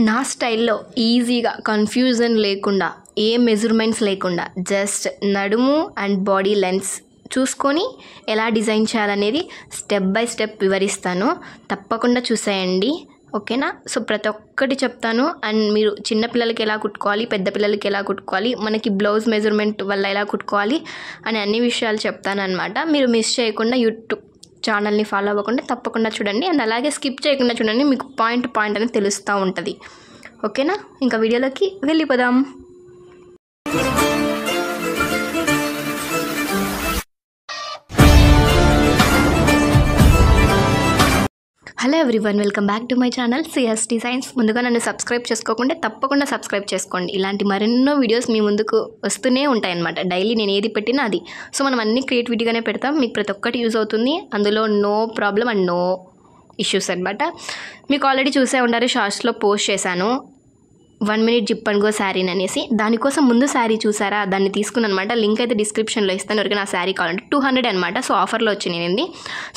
నా స్టైల్లో ఈజీగా కన్ఫ్యూజన్ లేకుండా ఏ మెజర్మెంట్స్ లేకుండా జస్ట్ నడుము అండ్ బాడీ లెన్స్ చూసుకొని ఎలా డిజైన్ చేయాలనేది స్టెప్ బై స్టెప్ వివరిస్తాను. తప్పకుండా చూసేయండి, ఓకేనా? సో ప్రతి ఒక్కటి చెప్తాను. అండ్ మీరు చిన్నపిల్లలకి ఎలా కుట్టుకోవాలి, పెద్ద పిల్లలకి ఎలా కుట్టుకోవాలి, మనకి బ్లౌజ్ మెజర్మెంట్ వల్ల ఎలా కుట్టుకోవాలి అని అన్ని విషయాలు చెప్తాను అనమాట. మీరు మిస్ చేయకుండా యూట్యూబ్ ఛానల్ని ఫాలో అవ్వకుండా తప్పకుండా చూడండి. అండ్ అలాగే స్కిప్ చేయకుండా చూడండి, మీకు పాయింట్ అనేది తెలుస్తూ ఉంటుంది, ఓకేనా? ఇంకా వీడియోలోకి వెళ్ళిపోదాం. Hello everyone, welcome back to my channel CS designs. ముందుగా నన్ను సబ్స్క్రైబ్ చేసుకోకుండా తప్పకుండా సబ్స్క్రైబ్ చేసుకోండి. ఇలాంటి మరెన్నో వీడియోస్ మీ ముందుకు వస్తూనే ఉంటాయన్నమాట. డైలీ నేను ఏది పెట్టినా అది. సో మనం అన్ని క్రియేటివిటీగానే పెడతాం, మీకు ప్రతి ఒక్కటి యూజ్ అవుతుంది. అందులో no problem and no issues అనమాట. మీకు ఆల్రెడీ చూసే ఉంటారు, షార్ట్స్లో పోస్ట్ చేశాను 1 minute జిప్ అండ్ గో శారీని అనేసి. దానికోసం ముందు శారీ చూసారా, దాన్ని తీసుకున్నాను అనమాట. లింక్ అయితే డిస్క్రిప్షన్లో ఇస్తాను, ఎవరికి నా శారీ కావాలంటే 200 అనమాట. సో ఆఫర్లో వచ్చింది.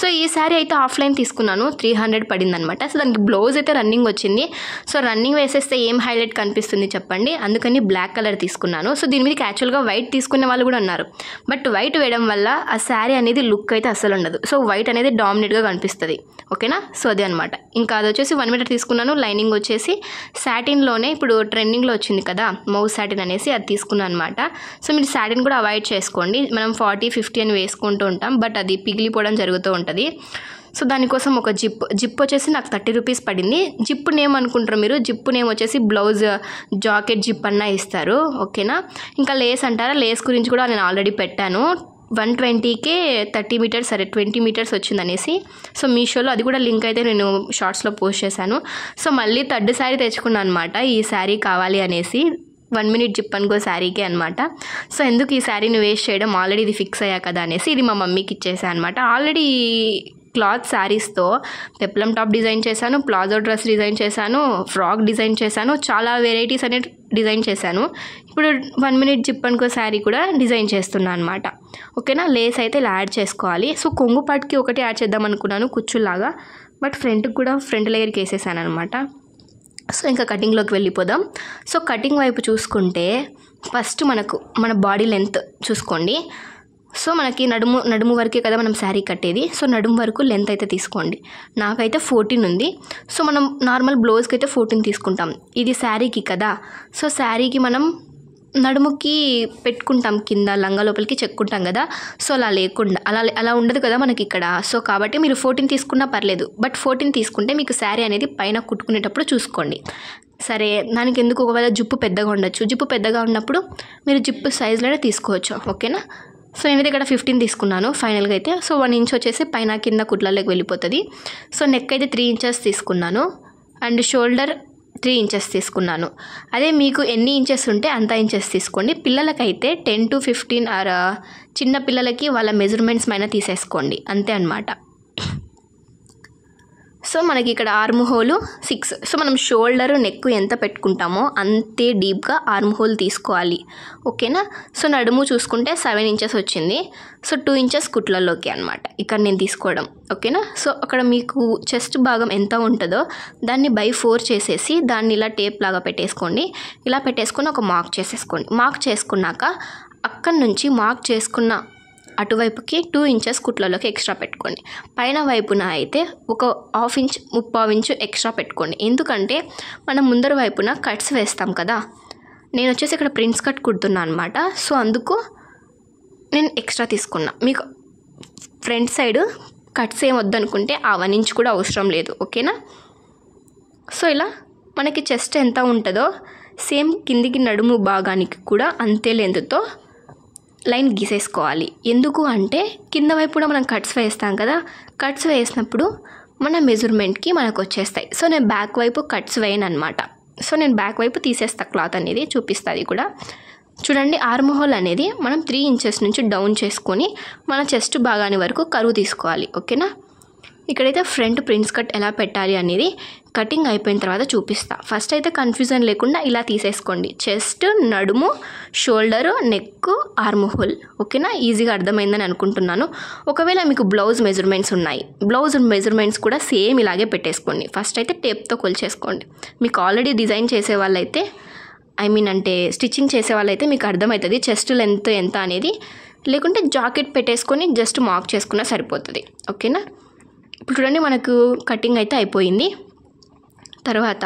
సో ఈ శారీ అయితే ఆఫ్లైన్ తీసుకున్నాను, 300 పడింది అనమాట. సో దానికి బ్లౌజ్ అయితే రన్నింగ్ వచ్చింది. సో రన్నింగ్ వేసేస్తే ఏం హైలైట్ కనిపిస్తుంది చెప్పండి, అందుకని బ్లాక్ కలర్ తీసుకున్నాను. సో దీని మీద యాక్చువల్గా వైట్ తీసుకునే వాళ్ళు కూడా ఉన్నారు, బట్ వైట్ వేయడం వల్ల ఆ శారీ అనేది లుక్ అయితే అస్సలు ఉండదు. సో వైట్ అనేది డామినేట్గా కనిపిస్తుంది, ఓకేనా? సో అదే అనమాట. ఇంకా అది వచ్చేసి 1 meter తీసుకున్నాను. లైనింగ్ వచ్చేసి సాటిన్లోనే ఇప్పుడు ట్రెండింగ్లో వచ్చింది కదా మౌస్ సాటిన్ అనేసి, అది తీసుకున్నాను అనమాట. సో మీరు సాటిన్ కూడా అవాయిడ్ చేసుకోండి. మనం 40-50 అని వేసుకుంటూ ఉంటాం, బట్ అది పిగిలిపోవడం జరుగుతూ ఉంటుంది. సో దానికోసం ఒక జిప్ వచ్చేసి నాకు 30 rupees పడింది. జిప్పు నేమ్ అనుకుంటారు మీరు, జిప్పు నేమ్ వచ్చేసి బ్లౌజ్ జాకెట్ జిప్ అన్న ఇస్తారు, ఓకేనా? ఇంకా లేస్ అంటారా, లేస్ గురించి కూడా నేను ఆల్రెడీ పెట్టాను. 120కే 30 meters, సరే 20 meters వచ్చిందనేసి. సో మీషోలో అది కూడా లింక్ అయితే నేను షార్ట్స్లో పోస్ట్ చేశాను. సో మళ్ళీ థర్డ్ శారీ తెచ్చుకున్నాను అనమాట, ఈ శారీ కావాలి అనేసి. 1 minute జిప్ అండ్ గో శారీకే అనమాట. సో ఎందుకు ఈ శారీని వేస్ట్ చేయడం, ఆల్రెడీ ఇది ఫిక్స్ అయ్యా కదా అనేసి ఇది మా మమ్మీకి ఇచ్చేసాను అనమాట. ఆల్రెడీ క్లాత్ శారీస్తో పెప్లం టాప్ డిజైన్ చేశాను, ప్లాజో డ్రెస్ డిజైన్ చేశాను, ఫ్రాక్ డిజైన్ చేశాను, చాలా వెరైటీస్ అనేవి డిజైన్ చేశాను. ఇప్పుడు 1 minute zip and go sari కూడా డిజైన్ చేస్తున్నాను అనమాట, ఓకేనా? లేస్ అయితే ఇలా యాడ్ చేసుకోవాలి. సో కొంగు పాటుకి ఒకటి యాడ్ చేద్దాం అనుకున్నాను కుచ్చులాగా, బట్ ఫ్రంట్కి కూడా ఫ్రంట్ లేయర్కి వేసేసాను అనమాట. సో ఇంకా కటింగ్లోకి వెళ్ళిపోదాం. సో కటింగ్ వైపు చూసుకుంటే ఫస్ట్ మన బాడీ లెంత్ చూసుకోండి. సో మనకి నడుము వరకే కదా మనం శారీ కట్టేది. సో నడుము వరకు లెంత్ అయితే తీసుకోండి. నాకైతే 14 ఉంది. సో మనం నార్మల్ బ్లౌజ్కి అయితే 14 తీసుకుంటాం, ఇది శారీకి కదా. సో శారీకి మనం నడుముకి పెట్టుకుంటాం, కింద లంగా లోపలికి చెక్కుంటాం కదా. సో అలా లేకుండా అలా ఉండదు కదా మనకి ఇక్కడ. సో కాబట్టి మీరు 14 తీసుకున్నా పర్లేదు, బట్ 14 తీసుకుంటే మీకు శారీ అనేది పైన కుట్టుకునేటప్పుడు చూసుకోండి. సరే, దానికి ఎందుకు, ఒకవేళ జిప్పు పెద్దగా ఉండొచ్చు, జిప్పు పెద్దగా ఉన్నప్పుడు మీరు జిప్పు సైజులోనే తీసుకోవచ్చు, ఓకేనా? సో నేనైతే ఇక్కడ 15 తీసుకున్నాను ఫైనల్గా అయితే. సో 1 inch వచ్చేసి పైన కింద కుట్లలోకి వెళ్ళిపోతుంది. సో నెక్ అయితే 3 inches తీసుకున్నాను, అండ్ షోల్డర్ 3 inches తీసుకున్నాను. అదే మీకు ఎన్ని ఇంచెస్ ఉంటే అంత ఇంచెస్ తీసుకోండి. పిల్లలకైతే 10 to 15 ఆర్ చిన్న పిల్లలకి వాళ్ళ మెజర్మెంట్స్ పైన తీసేసుకోండి, అంతే అనమాట. సో మనకి ఇక్కడ ఆర్మ్ హోల్ 6. సో మనం షోల్డర్ నెక్ ఎంత పెట్టుకుంటామో అంతే డీప్గా ఆర్మ్ హోల్ తీసుకోవాలి, ఓకేనా? సో నడుము చూసుకుంటే 7 inches వచ్చింది. సో 2 inches కుట్లలోకి అనమాట ఇక్కడ నేను తీసుకోవడం, ఓకేనా? సో అక్కడ మీకు చెస్ట్ భాగం ఎంత ఉంటుందో దాన్ని by 4 చేసేసి దాన్ని ఇలా టేప్ లాగా పెట్టేసుకోండి. ఇలా పెట్టేసుకొని ఒక మార్క్ చేసేసుకోండి. మార్క్ చేసుకున్నాక అక్కడి నుంచి మార్క్ చేసుకున్న అటువైపుకి 2 inches కుట్లలోకి ఎక్స్ట్రా పెట్టుకోండి. పైన వైపున అయితే ఒక 1/2 inch 3/4 inch ఎక్స్ట్రా పెట్టుకోండి. ఎందుకంటే మనం ముందర వైపున కట్స్ వేస్తాం కదా. నేను వచ్చేసి ఇక్కడ ప్రిన్స్ కట్ కుడుతున్నాను అనమాట. సో అందుకు నేను ఎక్స్ట్రా తీసుకున్నా. మీకు ఫ్రంట్ సైడ్ కట్స్ ఏం వద్దనుకుంటే ఆ 1 inch కూడా అవసరం లేదు, ఓకేనా? సో ఇలా మనకి చెస్ట్ ఎంత ఉంటుందో సేమ్ కిందికి నడుము భాగానికి కూడా అంతే లెంత్తో లైన్ గీసేసుకోవాలి. ఎందుకు అంటే కింద వైపు కూడా మనం కట్స్ వేస్తాం కదా, కట్స్ వేసినప్పుడు మన మెజర్మెంట్కి మనకు వచ్చేస్తాయి. సో నేను బ్యాక్ వైపు కట్స్ వేయను అనమాట. సో నేను బ్యాక్ వైపు తీసేస్తా, క్లాత్ అనేది చూపిస్తుంది కూడా. చూడండి, ఆర్మ్ హోల్ అనేది మనం 3 inches నుంచి డౌన్ చేసుకొని మన చెస్ట్ భాగాని వరకు కరువు తీసుకోవాలి, ఓకేనా? ఇక్కడైతే ఫ్రంట్ ప్రిన్స్ కట్ ఎలా పెట్టాలి అనేది కటింగ్ అయిపోయిన తర్వాత చూపిస్తా. ఫస్ట్ అయితే కన్ఫ్యూజన్ లేకుండా ఇలా తీసేసుకోండి. చెస్ట్, నడుము, షోల్డరు, నెక్, ఆర్మ్ హోల్. ఓకేనా, ఈజీగా అర్థమైందని అనుకుంటున్నాను. ఒకవేళ మీకు బ్లౌజ్ మెజర్మెంట్స్ ఉన్నాయి, బ్లౌజ్ మెజర్మెంట్స్ కూడా సేమ్ ఇలాగే పెట్టేసుకోండి. ఫస్ట్ అయితే టేప్తో కొలిచేసుకోండి. మీకు ఆల్రెడీ డిజైన్ చేసే వాళ్ళైతే అంటే స్టిచ్చింగ్ చేసే వాళ్ళైతే మీకు అర్థమవుతుంది చెస్ట్ లెంత్ ఎంత అనేది. లేకుంటే జాకెట్ పెట్టేసుకొని జస్ట్ మార్క్ చేసుకున్నా సరిపోతుంది. ఓకేనా, ఇప్పుడు చూడండి మనకు కటింగ్ అయితే అయిపోయింది. తర్వాత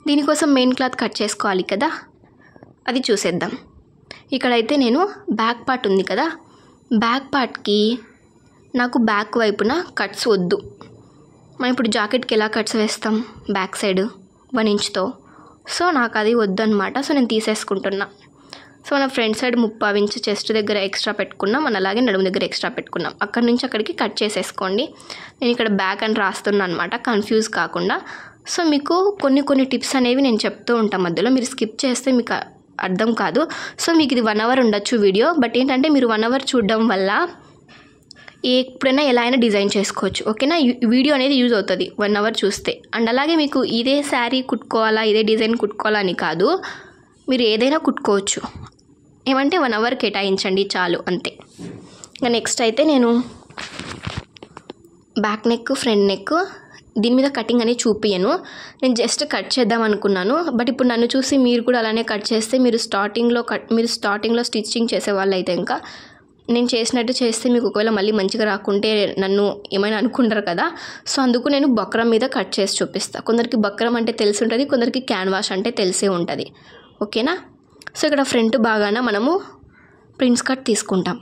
దీనికోసం మెయిన్ క్లాత్ కట్ చేసుకోవాలి కదా, అది చూసేద్దాం. ఇక్కడైతే నేను బ్యాక్ పార్ట్ ఉంది కదా, బ్యాక్ పార్ట్కి నాకు బ్యాక్ వైపున కట్స్ వద్దు. మనం ఇప్పుడు జాకెట్కి ఎలా కట్స్ వేస్తాం, బ్యాక్ సైడ్ 1 ఇంచ్తో. సో నాకు అది వద్దనమాట. సో నేను తీసేసుకుంటున్నా. సో మన ఫ్రంట్ సైడ్ 3/4 ఇంచ్ చెస్ట్ దగ్గర ఎక్స్ట్రా పెట్టుకున్నాం, మన అలాగే నడుము దగ్గర ఎక్స్ట్రా పెట్టుకున్నాం. అక్కడి నుంచి అక్కడికి కట్ చేసేసుకోండి. నేను ఇక్కడ బ్యాక్ అని రాస్తున్నా అనమాట, కన్ఫ్యూజ్ కాకుండా. సో మీకు కొన్ని టిప్స్ అనేవి నేను చెప్తూ ఉంటాను మధ్యలో, మీరు స్కిప్ చేస్తే మీకు అర్థం కాదు. సో మీకు ఇది 1 అవర్ ఉండొచ్చు వీడియో, బట్ ఏంటంటే మీరు 1 అవర్ చూడడం వల్ల ఎప్పుడైనా ఎలా అయినా డిజైన్ చేసుకోవచ్చు. ఓకేనా, వీడియో అనేది యూజ్ అవుతుంది 1 అవర్ చూస్తే. అండ్ అలాగే మీకు ఇదే శారీ కుట్టుకోవాలా, ఇదే డిజైన్ కుట్టుకోవాలా అని కాదు, మీరు ఏదైనా కుట్టుకోవచ్చు. ఏమంటే 1 అవర్ కేటాయించండి చాలు, అంతే. ఇంకా నెక్స్ట్ అయితే నేను బ్యాక్ నెక్, ఫ్రంట్ నెక్ దీని మీద కటింగ్ అనేది చూపించను. నేను జస్ట్ కట్ చేద్దాం అనుకున్నాను. బట్ ఇప్పుడు నన్ను చూసి మీరు కూడా అలానే కట్ చేస్తే మీరు స్టార్టింగ్లో స్టిచ్చింగ్ చేసే వాళ్ళు అయితే ఇంకా నేను చేసినట్టు చేస్తే మీకు ఒకవేళ మళ్ళీ మంచిగా రాకుంటే నన్ను ఏమైనా అనుకుంటారు కదా. సో అందుకు నేను బక్రం మీద కట్ చేసి చూపిస్తాను. కొందరికి బక్రం అంటే తెలిసి ఉంటుంది, కొందరికి క్యాన్వాస్ అంటే తెలిసే ఉంటుంది. ఓకేనా, సో ఇక్కడ ఫ్రంట్ బాగాన మనము ప్రిన్స్ కట్ తీసుకుంటాం.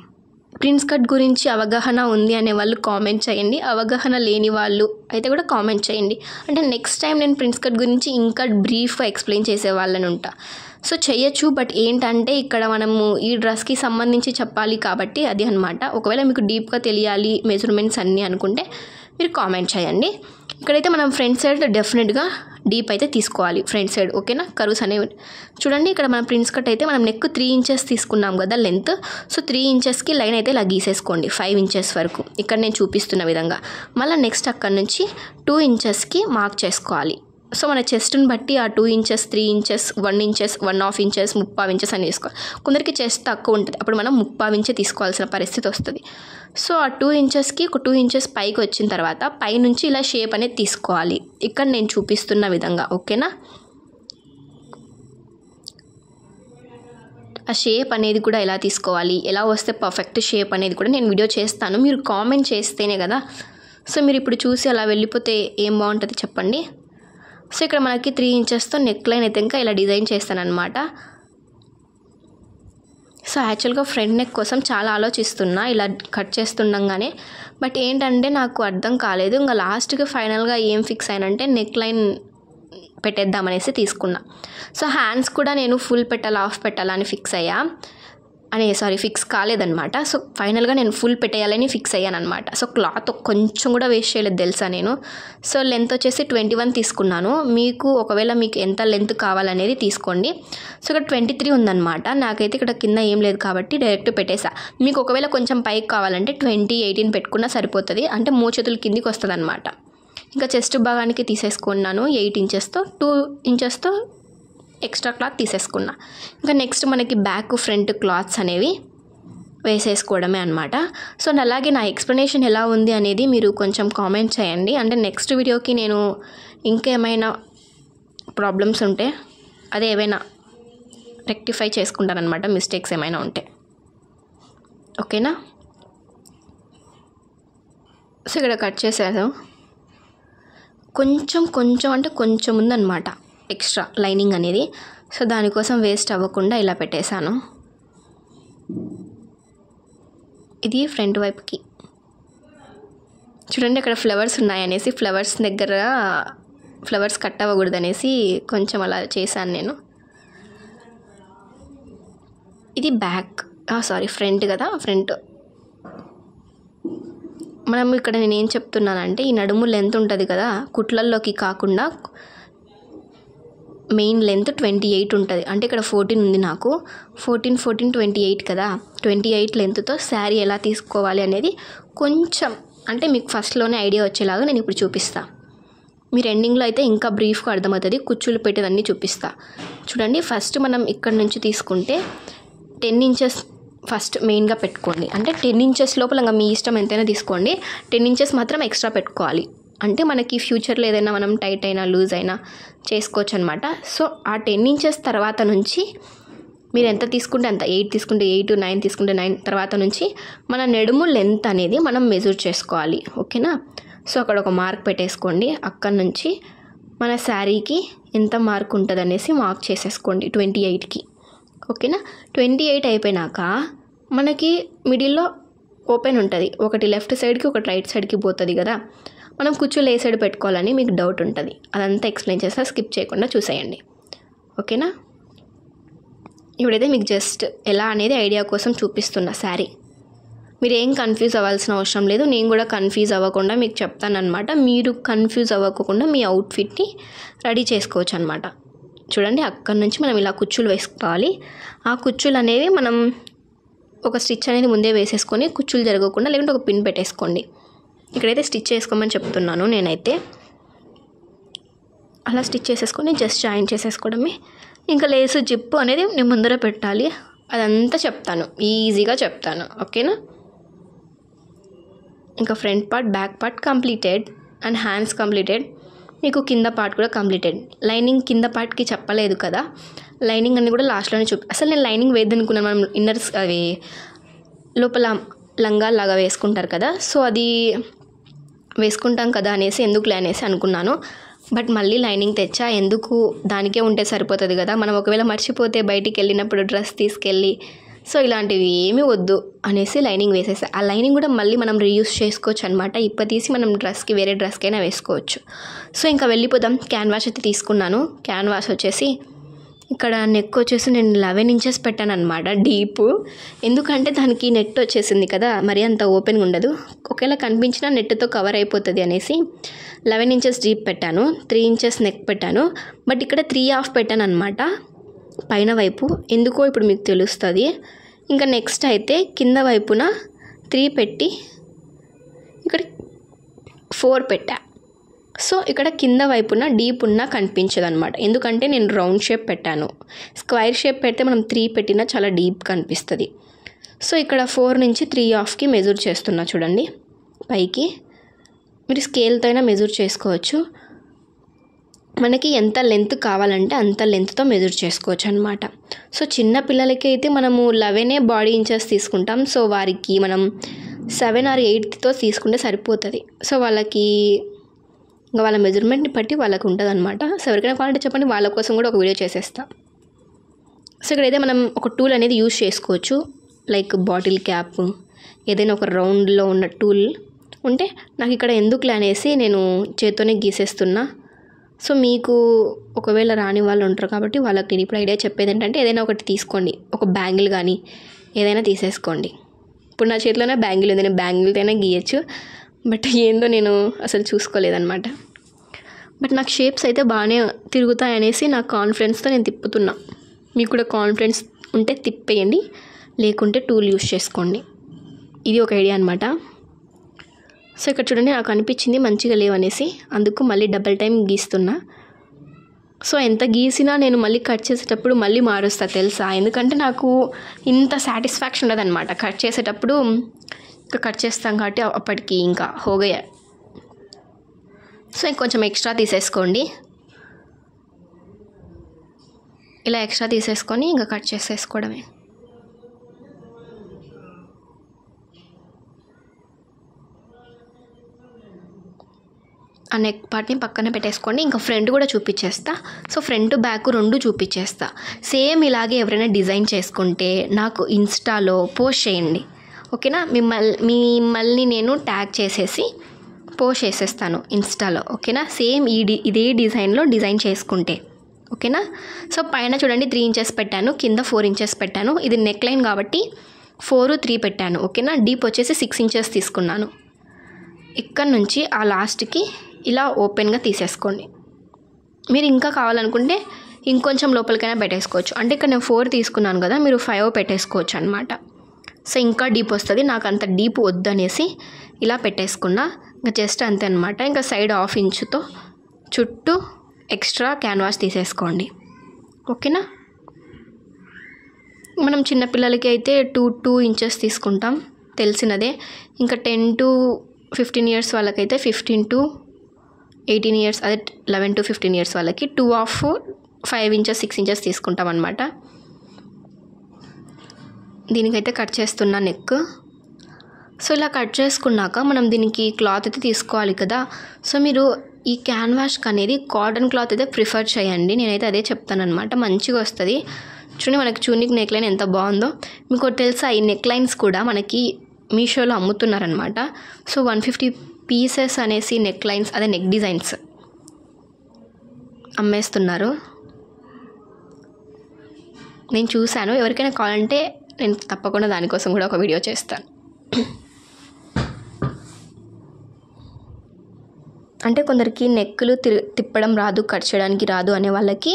ప్రిన్స్ కట్ గురించి అవగాహన ఉంది అనే వాళ్ళు కామెంట్ చేయండి, అవగాహన లేని వాళ్ళు అయితే కూడా కామెంట్ చేయండి. అంటే నెక్స్ట్ టైం నేను ప్రిన్స్ కట్ గురించి ఇంకా బ్రీఫ్గా ఎక్స్ప్లెయిన్ చేసే వాళ్ళని ఉంటా. సో చేయొచ్చు, బట్ ఏంటంటే ఇక్కడ మనము ఈ డ్రెస్కి సంబంధించి చెప్పాలి కాబట్టి అది అనమాట. ఒకవేళ మీకు డీప్గా తెలియాలి మెజర్మెంట్స్ అన్నీ అనుకుంటే మీరు కామెంట్ చేయండి. ఇక్కడైతే మనం ఫ్రంట్ సైడ్ డెఫినెట్గా డీప్ అయితే తీసుకోవాలి, ఫ్రంట్ సైడ్. ఓకేనా, కర్వ్స్ అనేవి చూడండి. ఇక్కడ మన ప్రిన్స్ కట్ అయితే మనం నెక్ 3 ఇంచెస్ తీసుకున్నాం కదా లెంత్. సో 3 ఇంచెస్కి లైన్ అయితే ఇలా గీసేసుకోండి 5 ఇంచెస్ వరకు, ఇక్కడ నేను చూపిస్తున్న విధంగా. మళ్ళీ నెక్స్ట్ అక్కడ నుంచి 2 ఇంచెస్కి మార్క్ చేసుకోవాలి. సో మన చెస్ట్ని బట్టి ఆ 2 inches, 3 inches, 1 inches, 1/2 inches, 3/4 inches అని తీసుకోవాలి. కొందరికి చెస్ట్ తక్కువ ఉంటుంది, అప్పుడు మనం 3/4 ఇంచే తీసుకోవాల్సిన పరిస్థితి వస్తుంది. సో ఆ 2 ఇంచెస్కి ఒక 2 ఇంచెస్ పైకి వచ్చిన తర్వాత పైనుంచి ఇలా షేప్ అనేది తీసుకోవాలి, ఇక్కడ నేను చూపిస్తున్న విధంగా. ఓకేనా, ఆ షేప్ అనేది కూడా ఎలా తీసుకోవాలి, ఎలా వస్తే పర్ఫెక్ట్ షేప్ అనేది కూడా నేను వీడియో చేస్తాను. మీరు కామెంట్ చేస్తేనే కదా. సో మీరు ఇప్పుడు చూసి అలా వెళ్ళిపోతే ఏం బాగుంటుంది చెప్పండి. సో ఇక్కడ మనకి 3 ఇంచెస్తో నెక్ లైన్ అయితే ఇంకా ఇలా డిజైన్ చేస్తానన్నమాట. సో యాక్చువల్గా ఫ్రంట్ నెక్ కోసం చాలా ఆలోచిస్తున్నా ఇలా కట్ చేస్తుండగానే, బట్ ఏంటంటే నాకు అర్థం కాలేదు. ఇంకా లాస్ట్కి ఫైనల్గా ఏం ఫిక్స్ అయినంటే నెక్ లైన్ పెట్టేద్దామనేసి తీసుకున్నా. సో హ్యాండ్స్ కూడా నేను ఫుల్ పెట్టాలా హాఫ్ పెట్టాలా అని ఫిక్స్ కాలేదనమాట. సో ఫైనల్గా నేను ఫుల్ పెట్టేయాలని ఫిక్స్ అయ్యాను అనమాట. సో క్లాత్ కొంచెం కూడా వేస్ట్ చేయలేదు తెలుసా నేను. సో లెంత్ వచ్చేసి 21 తీసుకున్నాను. ఒకవేళ మీకు ఎంత లెంత్ కావాలనేది తీసుకోండి. సో ఇక్కడ 23 ఉందన్నమాట. నాకైతే ఇక్కడ కింద ఏం లేదు కాబట్టి డైరెక్ట్ పెట్టేసా. మీకు ఒకవేళ కొంచెం పైకి కావాలంటే 20, 18 పెట్టుకున్నా సరిపోతుంది, అంటే మోచేతుల కిందికి వస్తుంది అనమాట. ఇంకా చెస్ట్ భాగానికి తీసేసుకున్నాను 8 ఇంచెస్తో, 2 ఇంచెస్తో ఎక్స్ట్రా క్లాత్ తీసేసుకున్నా. ఇంకా నెక్స్ట్ మనకి బ్యాక్ ఫ్రంట్ క్లాత్స్ అనేవి వేసేసుకోవడమే అనమాట. సో అలాగే నా ఎక్స్ప్లెనేషన్ ఎలా ఉంది అనేది మీరు కొంచెం కామెంట్ చేయండి. అంటే నెక్స్ట్ వీడియోకి నేను ఇంకేమైనా ప్రాబ్లమ్స్ ఉంటే అదే ఏమైనా రెక్టిఫై చేసుకుంటానమాట, మిస్టేక్స్ ఏమైనా ఉంటే. ఓకేనా, సో ఇక్కడ కట్ చేసాను. కొంచెం అంటే కొంచెం ఉందన్నమాట ఎక్స్ట్రా లైనింగ్ అనేది. సో దానికోసం వేస్ట్ అవ్వకుండా ఇలా పెట్టేశాను. ఇది ఫ్రంట్ వైపుకి చూడండి, అక్కడ ఫ్లవర్స్ ఉన్నాయనేసి ఫ్లవర్స్ దగ్గర ఫ్లవర్స్ కట్ అవ్వకూడదు అనేసి కొంచెం అలా చేశాను నేను. ఇది ఫ్రంట్ కదా. ఫ్రంట్ మనం ఇక్కడ నేను ఏం చెప్తున్నానంటే ఈ నడుము లెంత్ ఉంటుంది కదా, కుట్లల్లోకి కాకుండా మెయిన్ లెంత్ 28 ఉంటుంది. అంటే ఇక్కడ 14 ఉంది నాకు, 14, 28 కదా. 28 లెంత్తో శారీ ఎలా తీసుకోవాలి అనేది కొంచెం అంటే మీకు ఫస్ట్లోనే ఐడియా వచ్చేలాగా నేను ఇప్పుడు చూపిస్తాను. మీరు ఎండింగ్లో అయితే ఇంకా బ్రీఫ్గా అర్థమవుతుంది. కుచ్చులు పెట్టేదన్నీ చూపిస్తా. చూడండి, ఫస్ట్ మనం ఇక్కడ నుంచి తీసుకుంటే 10 ఇంచెస్ ఫస్ట్ మెయిన్గా పెట్టుకోండి. అంటే 10 ఇంచెస్ లోపల ఇంకా మీ ఇష్టం ఎంతైనా తీసుకోండి. 10 ఇంచెస్ మాత్రం ఎక్స్ట్రా పెట్టుకోవాలి. అంటే మనకి ఫ్యూచర్లో ఏదైనా మనం టైట్ అయినా లూజ్ అయినా చేసుకోవచ్చు అనమాట. సో ఆ 10 ఇంచెస్ తర్వాత నుంచి మీరు ఎంత తీసుకుంటే అంత, 8 తీసుకుంటే 8, 9 తీసుకుంటే 9 తర్వాత నుంచి మన నడుము లెంత్ అనేది మనం మెజర్ చేసుకోవాలి. ఓకేనా? సో అక్కడ ఒక మార్క్ పెట్టేసుకోండి. అక్కడ నుంచి మన శారీకి ఎంత మార్క్ ఉంటుంది అనేసి మార్క్ చేసేసుకోండి 28కి. ఓకేనా? 28 అయిపోయినాక మనకి మిడిల్లో ఓపెన్ ఉంటుంది. ఒకటి లెఫ్ట్ సైడ్కి ఒకటి రైట్ సైడ్కి పోతుంది కదా. మనం కుచ్చులు ఏ సైడ్ పెట్టుకోవాలని మీకు డౌట్ ఉంటుంది. అదంతా ఎక్స్ప్లెయిన్ చేస్తా, స్కిప్ చేయకుండా చూసేయండి. ఓకేనా? ఇప్పుడైతే మీకు జస్ట్ ఎలా అనేది ఐడియా కోసం చూపిస్తున్నా శారీ. మీరు ఏం కన్ఫ్యూజ్ అవ్వాల్సిన అవసరం లేదు. నేను కూడా కన్ఫ్యూజ్ అవ్వకుండా మీకు చెప్తానమాట. మీరు కన్ఫ్యూజ్ అవ్వకుండా మీ అవుట్ఫిట్ని రెడీ చేసుకోవచ్చు అనమాట. చూడండి, అక్కడ నుంచి మనం ఇలా కుచ్చులు వేసుకోవాలి. ఆ కుచ్చులు అనేవి మనం ఒక స్టిచ్ అనేది ముందే వేసేసుకొని కుచ్చులు జరగకుండా లేకుంటే ఒక పిన్ పెట్టేసుకోండి. ఇక్కడైతే స్టిచ్ చేసుకోమని చెప్తున్నాను నేనైతే. అలా స్టిచ్ చేసేసుకొని జస్ట్ జాయిన్ చేసేసుకోవడమే. ఇంకా లేసు జిప్పు అనేది నేను ముందర పెట్టాలి. అదంతా చెప్తాను, ఈజీగా చెప్తాను. ఓకేనా? ఇంకా front part, back part completed and hands completed. మీకు కింద పార్ట్ కూడా కంప్లీటెడ్. లైనింగ్ కింద పార్ట్కి చెప్పలేదు కదా, లైనింగ్ అని కూడా లాస్ట్లోనే అసలు నేను లైనింగ్ వేద్దనుకున్నాను. మనం ఇన్నర్స్ అవి లోపల లంగాలాగా వేసుకుంటారు కదా, సో అది వేసుకుంటాం కదా అనేసి ఎందుకులే అనేసి అనుకున్నాను. బట్ మళ్ళీ లైనింగ్ తెచ్చా. ఎందుకు, దానికే ఉంటే సరిపోతుంది కదా. మనం ఒకవేళ మర్చిపోతే బయటికి వెళ్ళినప్పుడు డ్రెస్ తీసుకెళ్ళి, సో ఇలాంటివి ఏమీ వద్దు అనేసి లైనింగ్ వేసేసా. ఆ లైనింగ్ కూడా మళ్ళీ మనం రీయూస్ చేసుకోవచ్చు అనమాట. ఇప్ప తీసి మనం డ్రెస్కి వేరే డ్రెస్కైనా వేసుకోవచ్చు. సో ఇంకా వెళ్ళిపోదాం. క్యాన్వాస్ అయితే తీసుకున్నాను. క్యాన్వాస్ వచ్చేసి ఇక్కడ నెక్ వచ్చేసి నేను 11 ఇంచెస్ పెట్టాను అనమాట డీప్. ఎందుకంటే దానికి నెట్ వచ్చేసింది కదా, మరి అంత ఓపెన్గా ఉండదు. ఒకవేళ కనిపించినా నెట్తో కవర్ అయిపోతుంది అనేసి 11 ఇంచెస్ డీప్ పెట్టాను. 3 ఇంచెస్ నెక్ పెట్టాను. బట్ ఇక్కడ 3.5 పెట్టాను అనమాట పైన వైపు. ఎందుకో ఇప్పుడు మీకు తెలుస్తుంది. ఇంకా నెక్స్ట్ అయితే కింద వైపున 3 పెట్టి ఇక్కడ 4 పెట్టా. సో ఇక్కడ కింద వైపున డీప్ ఉన్నా కనిపించదు అనమాట. ఎందుకంటే నేను రౌండ్ షేప్ పెట్టాను. స్క్వైర్ షేప్ పెడితే మనం 3 పెట్టినా చాలా డీప్ కనిపిస్తుంది. సో ఇక్కడ 4 నుంచి 3.5కి మెజర్ చేస్తున్నా. చూడండి, పైకి మీరు స్కేల్తో అయినా మెజర్ చేసుకోవచ్చు. మనకి ఎంత లెంత్ కావాలంటే అంత లెంత్తో మెజర్ చేసుకోవచ్చు అనమాట. సో చిన్న పిల్లలకి అయితే మనము 11 బాడీ ఇంచెస్ తీసుకుంటాం. సో వారికి మనం 7 or 8తో తీసుకుంటే సరిపోతుంది. సో వాళ్ళకి ఇంకా వాళ్ళ మెజర్మెంట్ని బట్టి వాళ్ళకి ఉంటుంది అనమాట. సో ఎవరికైనా కావాలంటే చెప్పండి, వాళ్ళ కోసం కూడా ఒక వీడియో చేసేస్తా. సో ఇక్కడైతే మనం ఒక టూల్ అనేది యూజ్ చేసుకోవచ్చు. లైక్ బాటిల్ క్యాప్, ఏదైనా ఒక రౌండ్లో ఉన్న టూల్ ఉంటే నాకు ఇక్కడ ఎందుకులే అనేసి నేను చేత్తోనే గీసేస్తున్నా. సో మీకు ఒకవేళ రాని వాళ్ళు ఉంటారు కాబట్టి వాళ్ళకి నేను ఇప్పుడు ఐడియా చెప్పేది ఏంటంటే, ఏదైనా ఒకటి తీసుకోండి. ఒక బ్యాంగిల్ కానీ ఏదైనా తీసేసుకోండి. ఇప్పుడు నా చేతిలోనే బ్యాంగిల్ ఉంది, నేను బ్యాంగిల్తోనే గీయచ్చు. బట్ ఏందో నేను అసలు చూసుకోలేదన్నమాట. బట్ నాకు షేప్స్ అయితే బాగానే తిరుగుతాయి అనేసి నా కాన్ఫిడెన్స్తో నేను తిప్పుతున్నా. మీకు కూడా కాన్ఫిడెన్స్ ఉంటే తిప్పేయండి, లేకుంటే టూల్ యూస్ చేసుకోండి. ఇది ఒక ఐడియా అనమాట. సో ఇక్కడ చూడండి, నాకు అనిపించింది మంచిగా లేవనేసి, అందుకు మళ్ళీ డబల్ టైం గీస్తున్నా. సో ఎంత గీసినా నేను మళ్ళీ కట్ చేసేటప్పుడు మళ్ళీ మారుస్తా తెలుసా. ఎందుకంటే నాకు ఇంత సాటిస్ఫాక్షన్ ఉండదన్నమాట. కట్ చేసేటప్పుడు ఇంకా కట్ చేస్తాం కాబట్టి అప్పటికి ఇంకా హోగయ్యా. సో ఇంకొంచెం ఎక్స్ట్రా తీసేసుకోండి. ఇలా ఎక్స్ట్రా తీసేసుకొని ఇంకా కట్ చేసేసుకోవడమే. ఆ నెక్ పార్ట్ని పక్కన పెట్టేసుకోండి. ఇంకా ఫ్రంట్ కూడా చూపించేస్తా. సో ఫ్రంట్ బ్యాక్ రెండు చూపించేస్తా. సేమ్ ఇలాగే ఎవరైనా డిజైన్ చేసుకుంటే నాకు ఇన్స్టాలో పోస్ట్ చేయండి. ఓకేనా? మిమ్మల్ని నేను ట్యాగ్ చేసేసి పోస్ట్ చేసేస్తాను ఇన్స్టాలో. ఓకేనా? సేమ్ ఇదే డిజైన్లో డిజైన్ చేసుకుంటే. ఓకేనా? సో పైన చూడండి 3 ఇంచెస్ పెట్టాను, కింద 4 ఇంచెస్ పెట్టాను. ఇది నెక్ లైన్ కాబట్టి 4, 3 పెట్టాను. ఓకేనా? డీప్ వచ్చేసి 6 ఇంచెస్ తీసుకున్నాను. ఇక్కడ నుంచి ఆ లాస్ట్కి ఇలా ఓపెన్గా తీసేసుకోండి. మీరు ఇంకా కావాలనుకుంటే ఇంకొంచెం లోపలికైనా పెట్టేసుకోవచ్చు. అంటే ఇక్కడ నేను 4 తీసుకున్నాను కదా, మీరు 5 పెట్టేసుకోవచ్చు అనమాట. సో ఇంకా డీప్ వస్తుంది. నాకు అంత డీప్ వద్దనేసి ఇలా పెట్టేసుకున్నా. ఇంకా జస్ట్ అంతే అనమాట. ఇంకా సైడ్ 1/2 ఇంచుతో చుట్టూ ఎక్స్ట్రా క్యాన్వాస్ తీసేసుకోండి. ఓకేనా. మనం చిన్నపిల్లలకి అయితే 2 ఇంచెస్ తీసుకుంటాం, తెలిసినదే. ఇంకా 10 to 15 ఇయర్స్ వాళ్ళకైతే 15 to 18 ఇయర్స్, అదే 11 to 15 ఇయర్స్ వాళ్ళకి 2 of 5 inches 6 inches తీసుకుంటాం అనమాట. దీనికైతే కట్ చేస్తున్నా నెక్. సో ఇలా కట్ చేసుకున్నాక మనం దీనికి క్లాత్ అయితే తీసుకోవాలి కదా. సో మీరు ఈ క్యాన్వాస్కి అనేది కాటన్ క్లాత్ అయితే ప్రిఫర్ చేయండి. నేనైతే అదే చెప్తాను అనమాట. మంచిగా వస్తుంది. చూడండి మనకి చూనిక్ నెక్ లైన్ ఎంత బాగుందో. మీకు తెలుసా, ఈ నెక్ లైన్స్ కూడా మనకి మీషోలో అమ్ముతున్నారనమాట. సో 150 pieces అనేసి నెక్ లైన్స్, అదే నెక్ డిజైన్స్ అమ్మేస్తున్నారు. నేను చూశాను. ఎవరికైనా కావాలంటే నేను తప్పకుండా దానికోసం కూడా ఒక వీడియో చేస్తాను. అంటే కొందరికి నెక్కులు తిప్పడం రాదు, కట్ చేయడానికి రాదు అనే వాళ్ళకి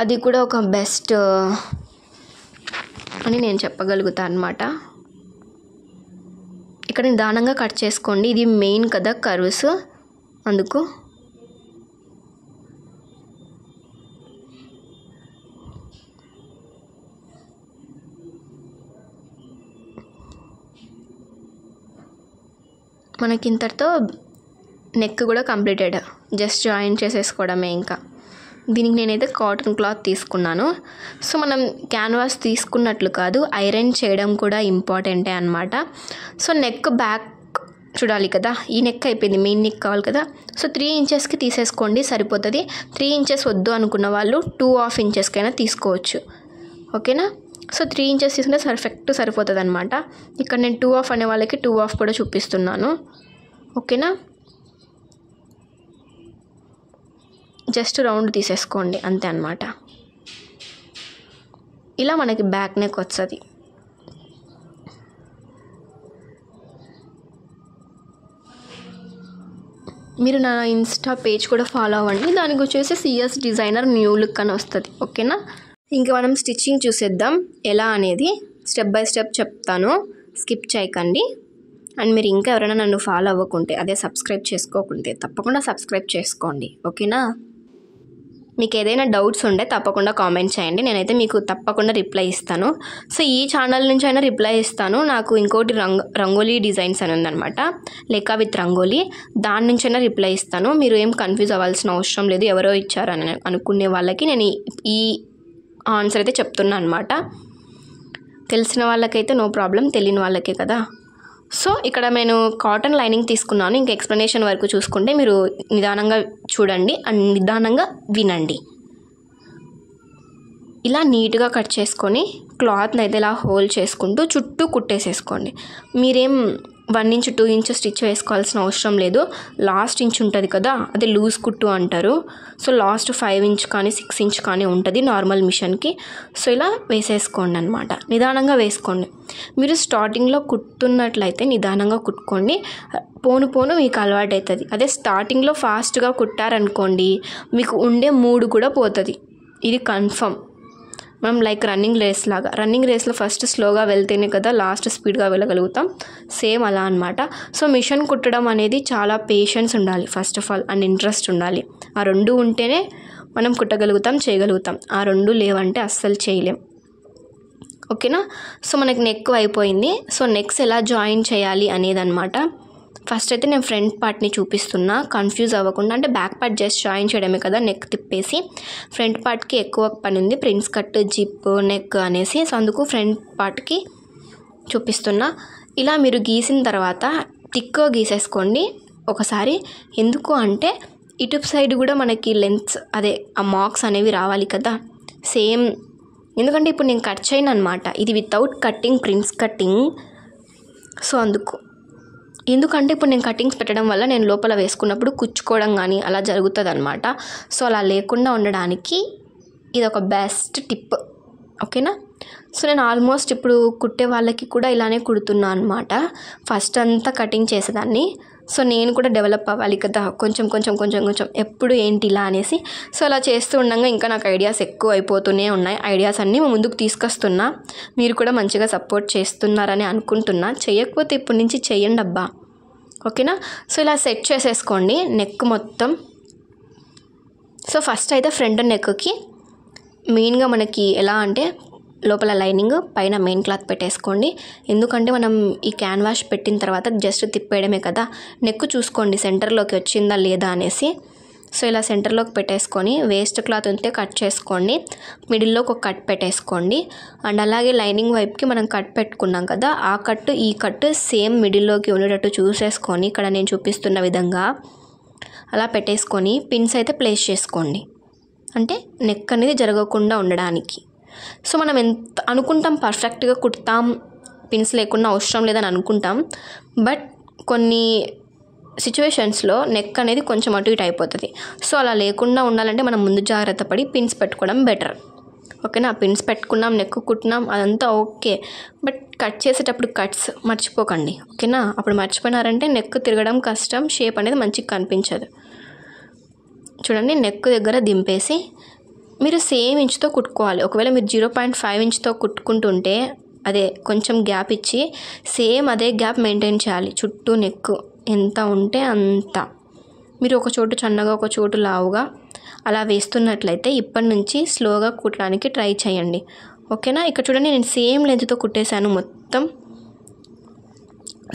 అది కూడా ఒక బెస్ట్ అని నేను చెప్పగలుగుతాను అనమాట. ఇక్కడ నిదానంగా కట్ చేసుకోండి. ఇది మెయిన్ కదా కర్వ్స్, అందుకు. మనకి ఇంతటితో నెక్ కూడా కంప్లీటెడ్. జస్ట్ జాయిన్ చేసేసుకోవడమే. ఇంకా దీనికి నేనైతే కాటన్ క్లాత్ తీసుకున్నాను. సో మనం క్యాన్వాస్ తీసుకున్నట్లు కాదు, ఐరన్ చేయడం కూడా ఇంపార్టెంటే అనమాట. సో నెక్ బ్యాక్ చూడాలి కదా. ఈ నెక్ అయిపోయింది, మెయిన్ నెక్ కావాలి కదా. సో 3 ఇంచెస్కి తీసేసుకోండి, సరిపోతుంది. 3 ఇంచెస్ వద్దు అనుకున్న వాళ్ళు 2.5 ఇంచెస్కైనా తీసుకోవచ్చు. ఓకేనా. సో 3 ఇంచెస్ తీసుకుంటే పర్ఫెక్ట్ సరిపోతుంది అనమాట. ఇక్కడ నేను 2.5 అనే వాళ్ళకి 2.5 కూడా చూపిస్తున్నాను. ఓకేనా. జస్ట్ రౌండ్ తీసేసుకోండి, అంతే అనమాట. ఇలా మనకి బ్యాక్ నెక్ వస్తుంది. మీరు నా ఇన్స్టా పేజ్ కూడా ఫాలో అవ్వండి. దానికి వచ్చేసి CS డిజైనర్ న్యూ లుక్ అని వస్తుంది. ఓకేనా. ఇంకా మనం స్టిచ్చింగ్ చూసేద్దాం ఎలా అనేది. స్టెప్ బై స్టెప్ చెప్తాను, స్కిప్ చేయకండి. అండ్ మీరు ఇంకా ఎవరైనా నన్ను ఫాలో అవ్వకుంటే, అదే సబ్స్క్రైబ్ చేసుకోకుంటే తప్పకుండా సబ్స్క్రైబ్ చేసుకోండి. ఓకేనా. మీకు ఏదైనా డౌట్స్ ఉంటే తప్పకుండా కామెంట్ చేయండి, నేనైతే మీకు తప్పకుండా రిప్లై ఇస్తాను. సో ఈ ఛానల్ నుంచి అయినా రిప్లై ఇస్తాను. నాకు ఇంకోటి రంగోలీ డిజైన్స్ అని ఉందన్నమాట, లేక విత్ రంగోలీ, దాని నుంచి అయినా రిప్లై ఇస్తాను. మీరు ఏం కన్ఫ్యూజ్ అవ్వాల్సిన అవసరం లేదు. ఎవరో ఇచ్చారని అనుకునే వాళ్ళకి నేను ఈ ఆన్సర్ అయితే చెప్తున్నాను అనమాట. తెలిసిన వాళ్ళకైతే నో ప్రాబ్లం, తెలియని వాళ్ళకే కదా. సో ఇక్కడ నేను కాటన్ లైనింగ్ తీసుకున్నాను. ఇంకా ఎక్స్ప్లెనేషన్ వరకు చూసుకుంటే మీరు నిదానంగా చూడండి అండ్ నిదానంగా వినండి. ఇలా నీట్గా కట్ చేసుకొని క్లాత్ని అయితే ఇలా హోల్డ్ చేసుకుంటూ చుట్టూ కుట్టేసేసుకోండి. మీరేం 1 ఇంచ్ 2 ఇంచ్ స్టిచ్ వేసుకోవాల్సిన అవసరం లేదు. లాస్ట్ ఇంచ్ ఉంటుంది కదా, అది లూజ్ కుట్టు అంటారు. సో లాస్ట్ 5 ఇంచ్ కానీ 6 ఇంచ్ కానీ ఉంటుంది నార్మల్ మిషన్కి. సో ఇలా వేసేసుకోండి అనమాట. నిదానంగా వేసుకోండి. మీరు స్టార్టింగ్లో కుట్టున్నట్లయితే నిదానంగా కుట్టుకోండి. పోను పోను మీకు అలవాటు అవుతుంది. అదే స్టార్టింగ్లో ఫాస్ట్గా కుట్టారనుకోండి, మీకు ఉండే మూడ్ కూడా పోతుంది. ఇది కన్ఫర్మ్. మనం లైక్ రన్నింగ్ రేస్లో ఫస్ట్ స్లోగా వెళ్తేనే కదా లాస్ట్ స్పీడ్గా వెళ్ళగలుగుతాం. సేమ్ అలా అనమాట. సో మిషన్ కుట్టడం అనేది చాలా పేషెన్స్ ఉండాలి first of all, and interest ఉండాలి. ఆ 2 ఉంటేనే మనం కుట్టగలుగుతాం, చేయగలుగుతాం. ఆ 2 లేవంటే అస్సలు చేయలేం. ఓకేనా. సో మనకి నెక్ అయిపోయింది. సో నెక్స్ ఎలా జాయిన్ చేయాలి అనేది అనమాట. ఫస్ట్ అయితే నేను ఫ్రంట్ పార్ట్ని చూపిస్తున్నా, కన్ఫ్యూజ్ అవ్వకుండా. అంటే బ్యాక్ పార్ట్ జస్ట్ జాయిన్ చేయడమే కదా, నెక్ తిప్పేసి. ఫ్రంట్ పార్ట్కి ఎక్కువ పని ఉంది, ప్రిన్స్ కట్, జిప్, నెక్ అనేసి. సో అందుకు ఫ్రంట్ పార్ట్కి చూపిస్తున్నా. ఇలా మీరు గీసిన తర్వాత థిక్గా గీసేసుకోండి ఒకసారి. ఎందుకు అంటే ఇటు సైడ్ కూడా మనకి లెంత్, అదే ఆ మార్క్స్ అనేవి రావాలి కదా సేమ్. ఎందుకంటే ఇప్పుడు నేను కట్ చేయను అనమాట, ఇది without cutting, prince cutting. So అందుకు. ఎందుకంటే ఇప్పుడు నేను కటింగ్స్ పెట్టడం వల్ల నేను లోపల వేసుకున్నప్పుడు కుచ్చుకోవడం కానీ అలా జరుగుతుంది అనమాట. సో అలా లేకుండా ఉండడానికి ఇది ఒక బెస్ట్ టిప్. ఓకేనా. సో నేను ఆల్మోస్ట్ ఇప్పుడు కుట్టే వాళ్ళకి కూడా ఇలానే కుడుతున్నా అనమాట. ఫస్ట్ అంతా కటింగ్ చేసేదాన్ని. సో నేను కూడా డెవలప్ అవ్వాలి కదా, కొంచెం ఎప్పుడు ఏంటి ఇలా అనేసి. సో అలా చేస్తూ ఉండగా ఇంకా నాకు ఐడియాస్ ఎక్కువ అయిపోతూనే ఉన్నాయి. ఐడియాస్ అన్నీ ముందుకు తీసుకొస్తున్నా. మీరు కూడా మంచిగా సపోర్ట్ చేస్తున్నారని అనుకుంటున్నా. చేయకపోతే ఇప్పటి నుంచి చెయ్యండి అబ్బా, ఓకేనా. సో ఇలా సెట్ చేసేసుకోండి నెక్ మొత్తం. సో ఫస్ట్ అయితే ఫ్రంట్ నెక్కి మెయిన్గా మనకి ఎలా అంటే లోపల లైనింగ్, పైన మెయిన్ క్లాత్ పెట్టేసుకోండి. ఎందుకంటే మనం ఈ క్యాన్వాష్ పెట్టిన తర్వాత జస్ట్ తిప్పేయడమే కదా. నెక్ చూసుకోండి సెంటర్లోకి వచ్చిందా లేదా అనేసి. సో ఇలా సెంటర్లోకి పెట్టేసుకొని వేస్ట్ క్లాత్ ఉంటే కట్ చేసుకోండి. మిడిల్లోకి ఒక కట్ పెట్టేసుకోండి. అండ్ అలాగే లైనింగ్ వైపుకి మనం కట్ పెట్టుకున్నాం కదా, ఆ కట్ ఈ కట్ సేమ్ మిడిల్లోకి ఉండేటట్టు చూసేసుకొని ఇక్కడ నేను చూపిస్తున్న విధంగా అలా పెట్టేసుకొని పిన్స్ అయితే ప్లేస్ చేసుకోండి. అంటే నెక్ అనేది జరగకుండా ఉండడానికి. సో మనం ఎంత అనుకుంటాం పర్ఫెక్ట్గా కుడతాం, పిన్స్ లేకుండా అవసరం లేదని అనుకుంటాం. బట్ కొన్ని సిచ్యువేషన్స్లో నెక్ అనేది కొంచెం అటు ఇటు అయిపోతుంది. సో అలా లేకుండా ఉండాలంటే మనం ముందు జాగ్రత్త పడి పిన్స్ పెట్టుకోవడం బెటర్, ఓకేనా. పిన్స్ పెట్టుకున్నాం, నెక్ కుట్టినాం, అదంతా ఓకే. బట్ కట్ చేసేటప్పుడు కట్స్ మర్చిపోకండి, ఓకేనా. అప్పుడు మర్చిపోయినారంటే నెక్ తిరగడం కష్టం, షేప్ అనేది మంచిగా కనిపించదు. చూడండి నెక్ దగ్గర దింపేసి మీరు సేమ్ ఇంచుతో కుట్టుకోవాలి. ఒకవేళ మీరు 0.5 ఇంచుతో కుట్టుకుంటుంటే అదే కొంచెం గ్యాప్ ఇచ్చి సేమ్ అదే గ్యాప్ మెయింటైన్ చేయాలి. చుట్టూ నెక్ ఎంత ఉంటే అంత. మీరు ఒక చోటు సన్నగా ఒక చోటు లావుగా అలా వేస్తున్నట్లయితే ఇప్పటి నుంచి స్లోగా కుట్టడానికి ట్రై చేయండి, ఓకేనా. ఇక్కడ చూడండి నేను సేమ్ లెంత్తో కుట్టేశాను మొత్తం.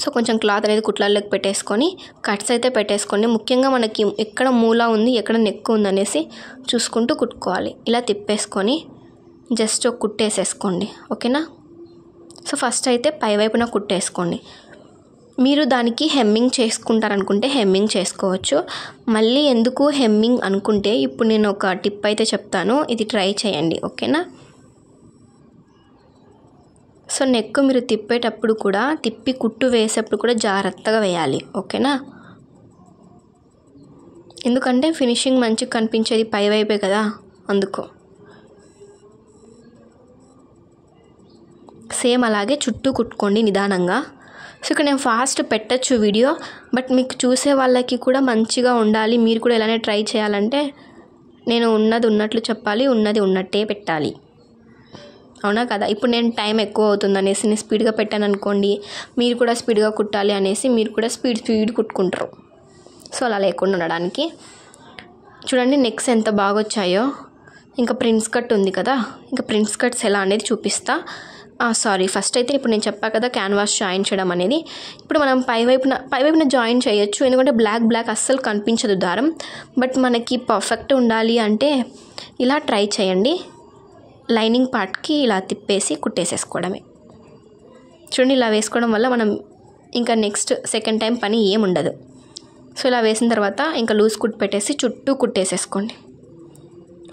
సో కొంచెం క్లాత్ అనేది కుట్లలోకి పెట్టేసుకొని కట్స్ అయితే పెట్టేసుకోండి. ముఖ్యంగా మనకి ఎక్కడ మూల ఉంది, ఎక్కడ నెక్ ఉంది అనేసి చూసుకుంటూ కుట్టుకోవాలి. ఇలా తిప్పేసుకొని జస్ట్ కుట్టేసేసుకోండి, ఓకేనా. సో ఫస్ట్ అయితే పై వైపున కుట్టేసుకోండి. మీరు దానికి హెమ్మింగ్ చేసుకుంటారనుకుంటే హెమ్మింగ్ చేసుకోవచ్చు. మళ్ళీ ఎందుకు హెమ్మింగ్ అనుకుంటే ఇప్పుడు నేను ఒక టిప్ అయితే చెప్తాను, ఇది ట్రై చేయండి, ఓకేనా. సో నెక్ మీరు తిప్పేటప్పుడు కూడా, తిప్పి కుట్టు వేసేటప్పుడు కూడా జాగ్రత్తగా వేయాలి, ఓకేనా. ఎందుకంటే ఫినిషింగ్ మంచిగా కనిపించేది పై వైపే కదా, అందుకు. సేమ్ అలాగే చుట్టూ కుట్టుకోండి నిదానంగా. సో ఇక్కడ నేను ఫాస్ట్ పెట్టచ్చు వీడియో, బట్ మీకు చూసే వాళ్ళకి కూడా మంచిగా ఉండాలి, మీరు కూడా ఇలానే ట్రై చేయాలంటే నేను ఉన్నది ఉన్నట్లు చెప్పాలి, ఉన్నది ఉన్నట్టే పెట్టాలి, అవునా కదా. ఇప్పుడు నేను టైం ఎక్కువ అవుతుంది అనేసి నేను స్పీడ్గా పెట్టాను అనుకోండి, మీరు కూడా స్పీడ్గా కుట్టాలి అనేసి మీరు కూడా స్పీడ్ కుట్టుకుంటారు. సో అలా లేకుండా ఉండడానికి చూడండి నెక్స్ ఎంత బాగా వచ్చాయో. ఇంకా ప్రిన్స్ కట్ ఉంది కదా, ఇంకా ప్రిన్స్ కట్స్ ఎలా అనేది చూపిస్తా. ఫస్ట్ అయితే ఇప్పుడు నేను చెప్పా కదా క్యాన్వాస్ జాయిన్ చేయడం అనేది. ఇప్పుడు మనం పై వైపున జాయిన్ చేయొచ్చు, ఎందుకంటే బ్లాక్ అస్సలు కనిపించదు దారం. బట్ మనకి పర్ఫెక్ట్ ఉండాలి అంటే ఇలా ట్రై చేయండి. లైనింగ్ పార్ట్కి ఇలా తిప్పేసి కుట్టేసేసుకోవడమే. చూడండి ఇలా వేసుకోవడం వల్ల మనం ఇంకా నెక్స్ట్ సెకండ్ టైం పని ఏముండదు. సో ఇలా వేసిన తర్వాత ఇంకా లూజ్ కుట్ పెట్టేసి చుట్టూ కుట్టేసేసుకోండి.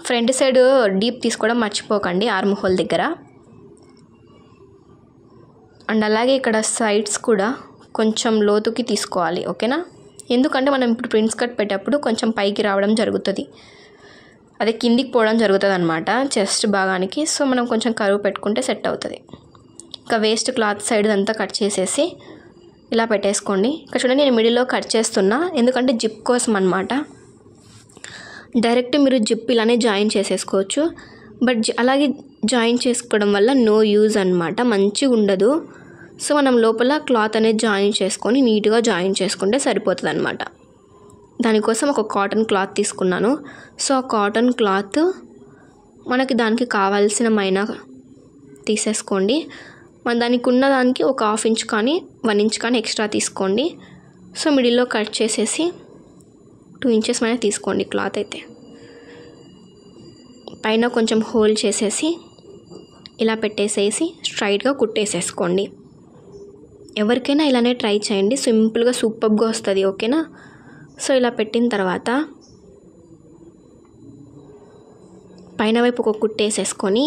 ఫ్రంట్ సైడ్ డీప్ తీసుకోవడం మర్చిపోకండి ఆర్మ్ హోల్ దగ్గర. అండ్ అలాగే ఇక్కడ సైడ్స్ కూడా కొంచెం లోతుకి తీసుకోవాలి, ఓకేనా. ఎందుకంటే మనం ఇప్పుడు ప్రిన్స్ కట్ పెట్టేటప్పుడు కొంచెం పైకి రావడం జరుగుతుంది, అదే కిందికి పోవడం జరుగుతుంది అనమాట చెస్ట్ భాగానికి. సో మనం కొంచెం కరువు పెట్టుకుంటే సెట్ అవుతుంది. ఇంకా వేస్ట్ క్లాత్ సైడ్ అంతా కట్ చేసేసి ఇలా పెట్టేసుకోండి. ఇక్కడ చూడండి నేను మిడిల్లో కట్ చేస్తున్నా, ఎందుకంటే జిప్ కోసం అనమాట. డైరెక్ట్ మీరు జిప్ ఇలానే జాయిన్ చేసేసుకోవచ్చు, బట్ అలాగే జాయిన్ చేసుకోవడం వల్ల నో యూజ్ అనమాట, మంచిగా ఉండదు. సో మనం లోపల క్లాత్ అనేది జాయిన్ చేసుకొని నీట్గా జాయిన్ చేసుకుంటే సరిపోతుంది అనమాట. దానికోసం ఒక కాటన్ క్లాత్ తీసుకున్నాను. సో ఆ కాటన్ క్లాత్ మనకి దానికి కావాల్సిన మైనా తీసేసుకోండి. మన దానికి ఉన్న దానికి ఒక 1/2 ఇంచ్ కానీ 1 ఇంచ్ కానీ ఎక్స్ట్రా తీసుకోండి. సో మిడిల్లో కట్ చేసేసి 2 ఇంచెస్ మైనా తీసుకోండి క్లాత్ అయితే. పైన కొంచెం హోల్ చేసేసి ఇలా పెట్టేసేసి స్ట్రైట్గా కుట్టేసేసుకోండి. ఎవరికైనా ఇలానే ట్రై చేయండి, సింపుల్గా సూపర్గా వస్తుంది, ఓకేనా. సో ఇలా పెట్టిన తర్వాత పైన వైపు ఒక కుట్టేసేసుకొని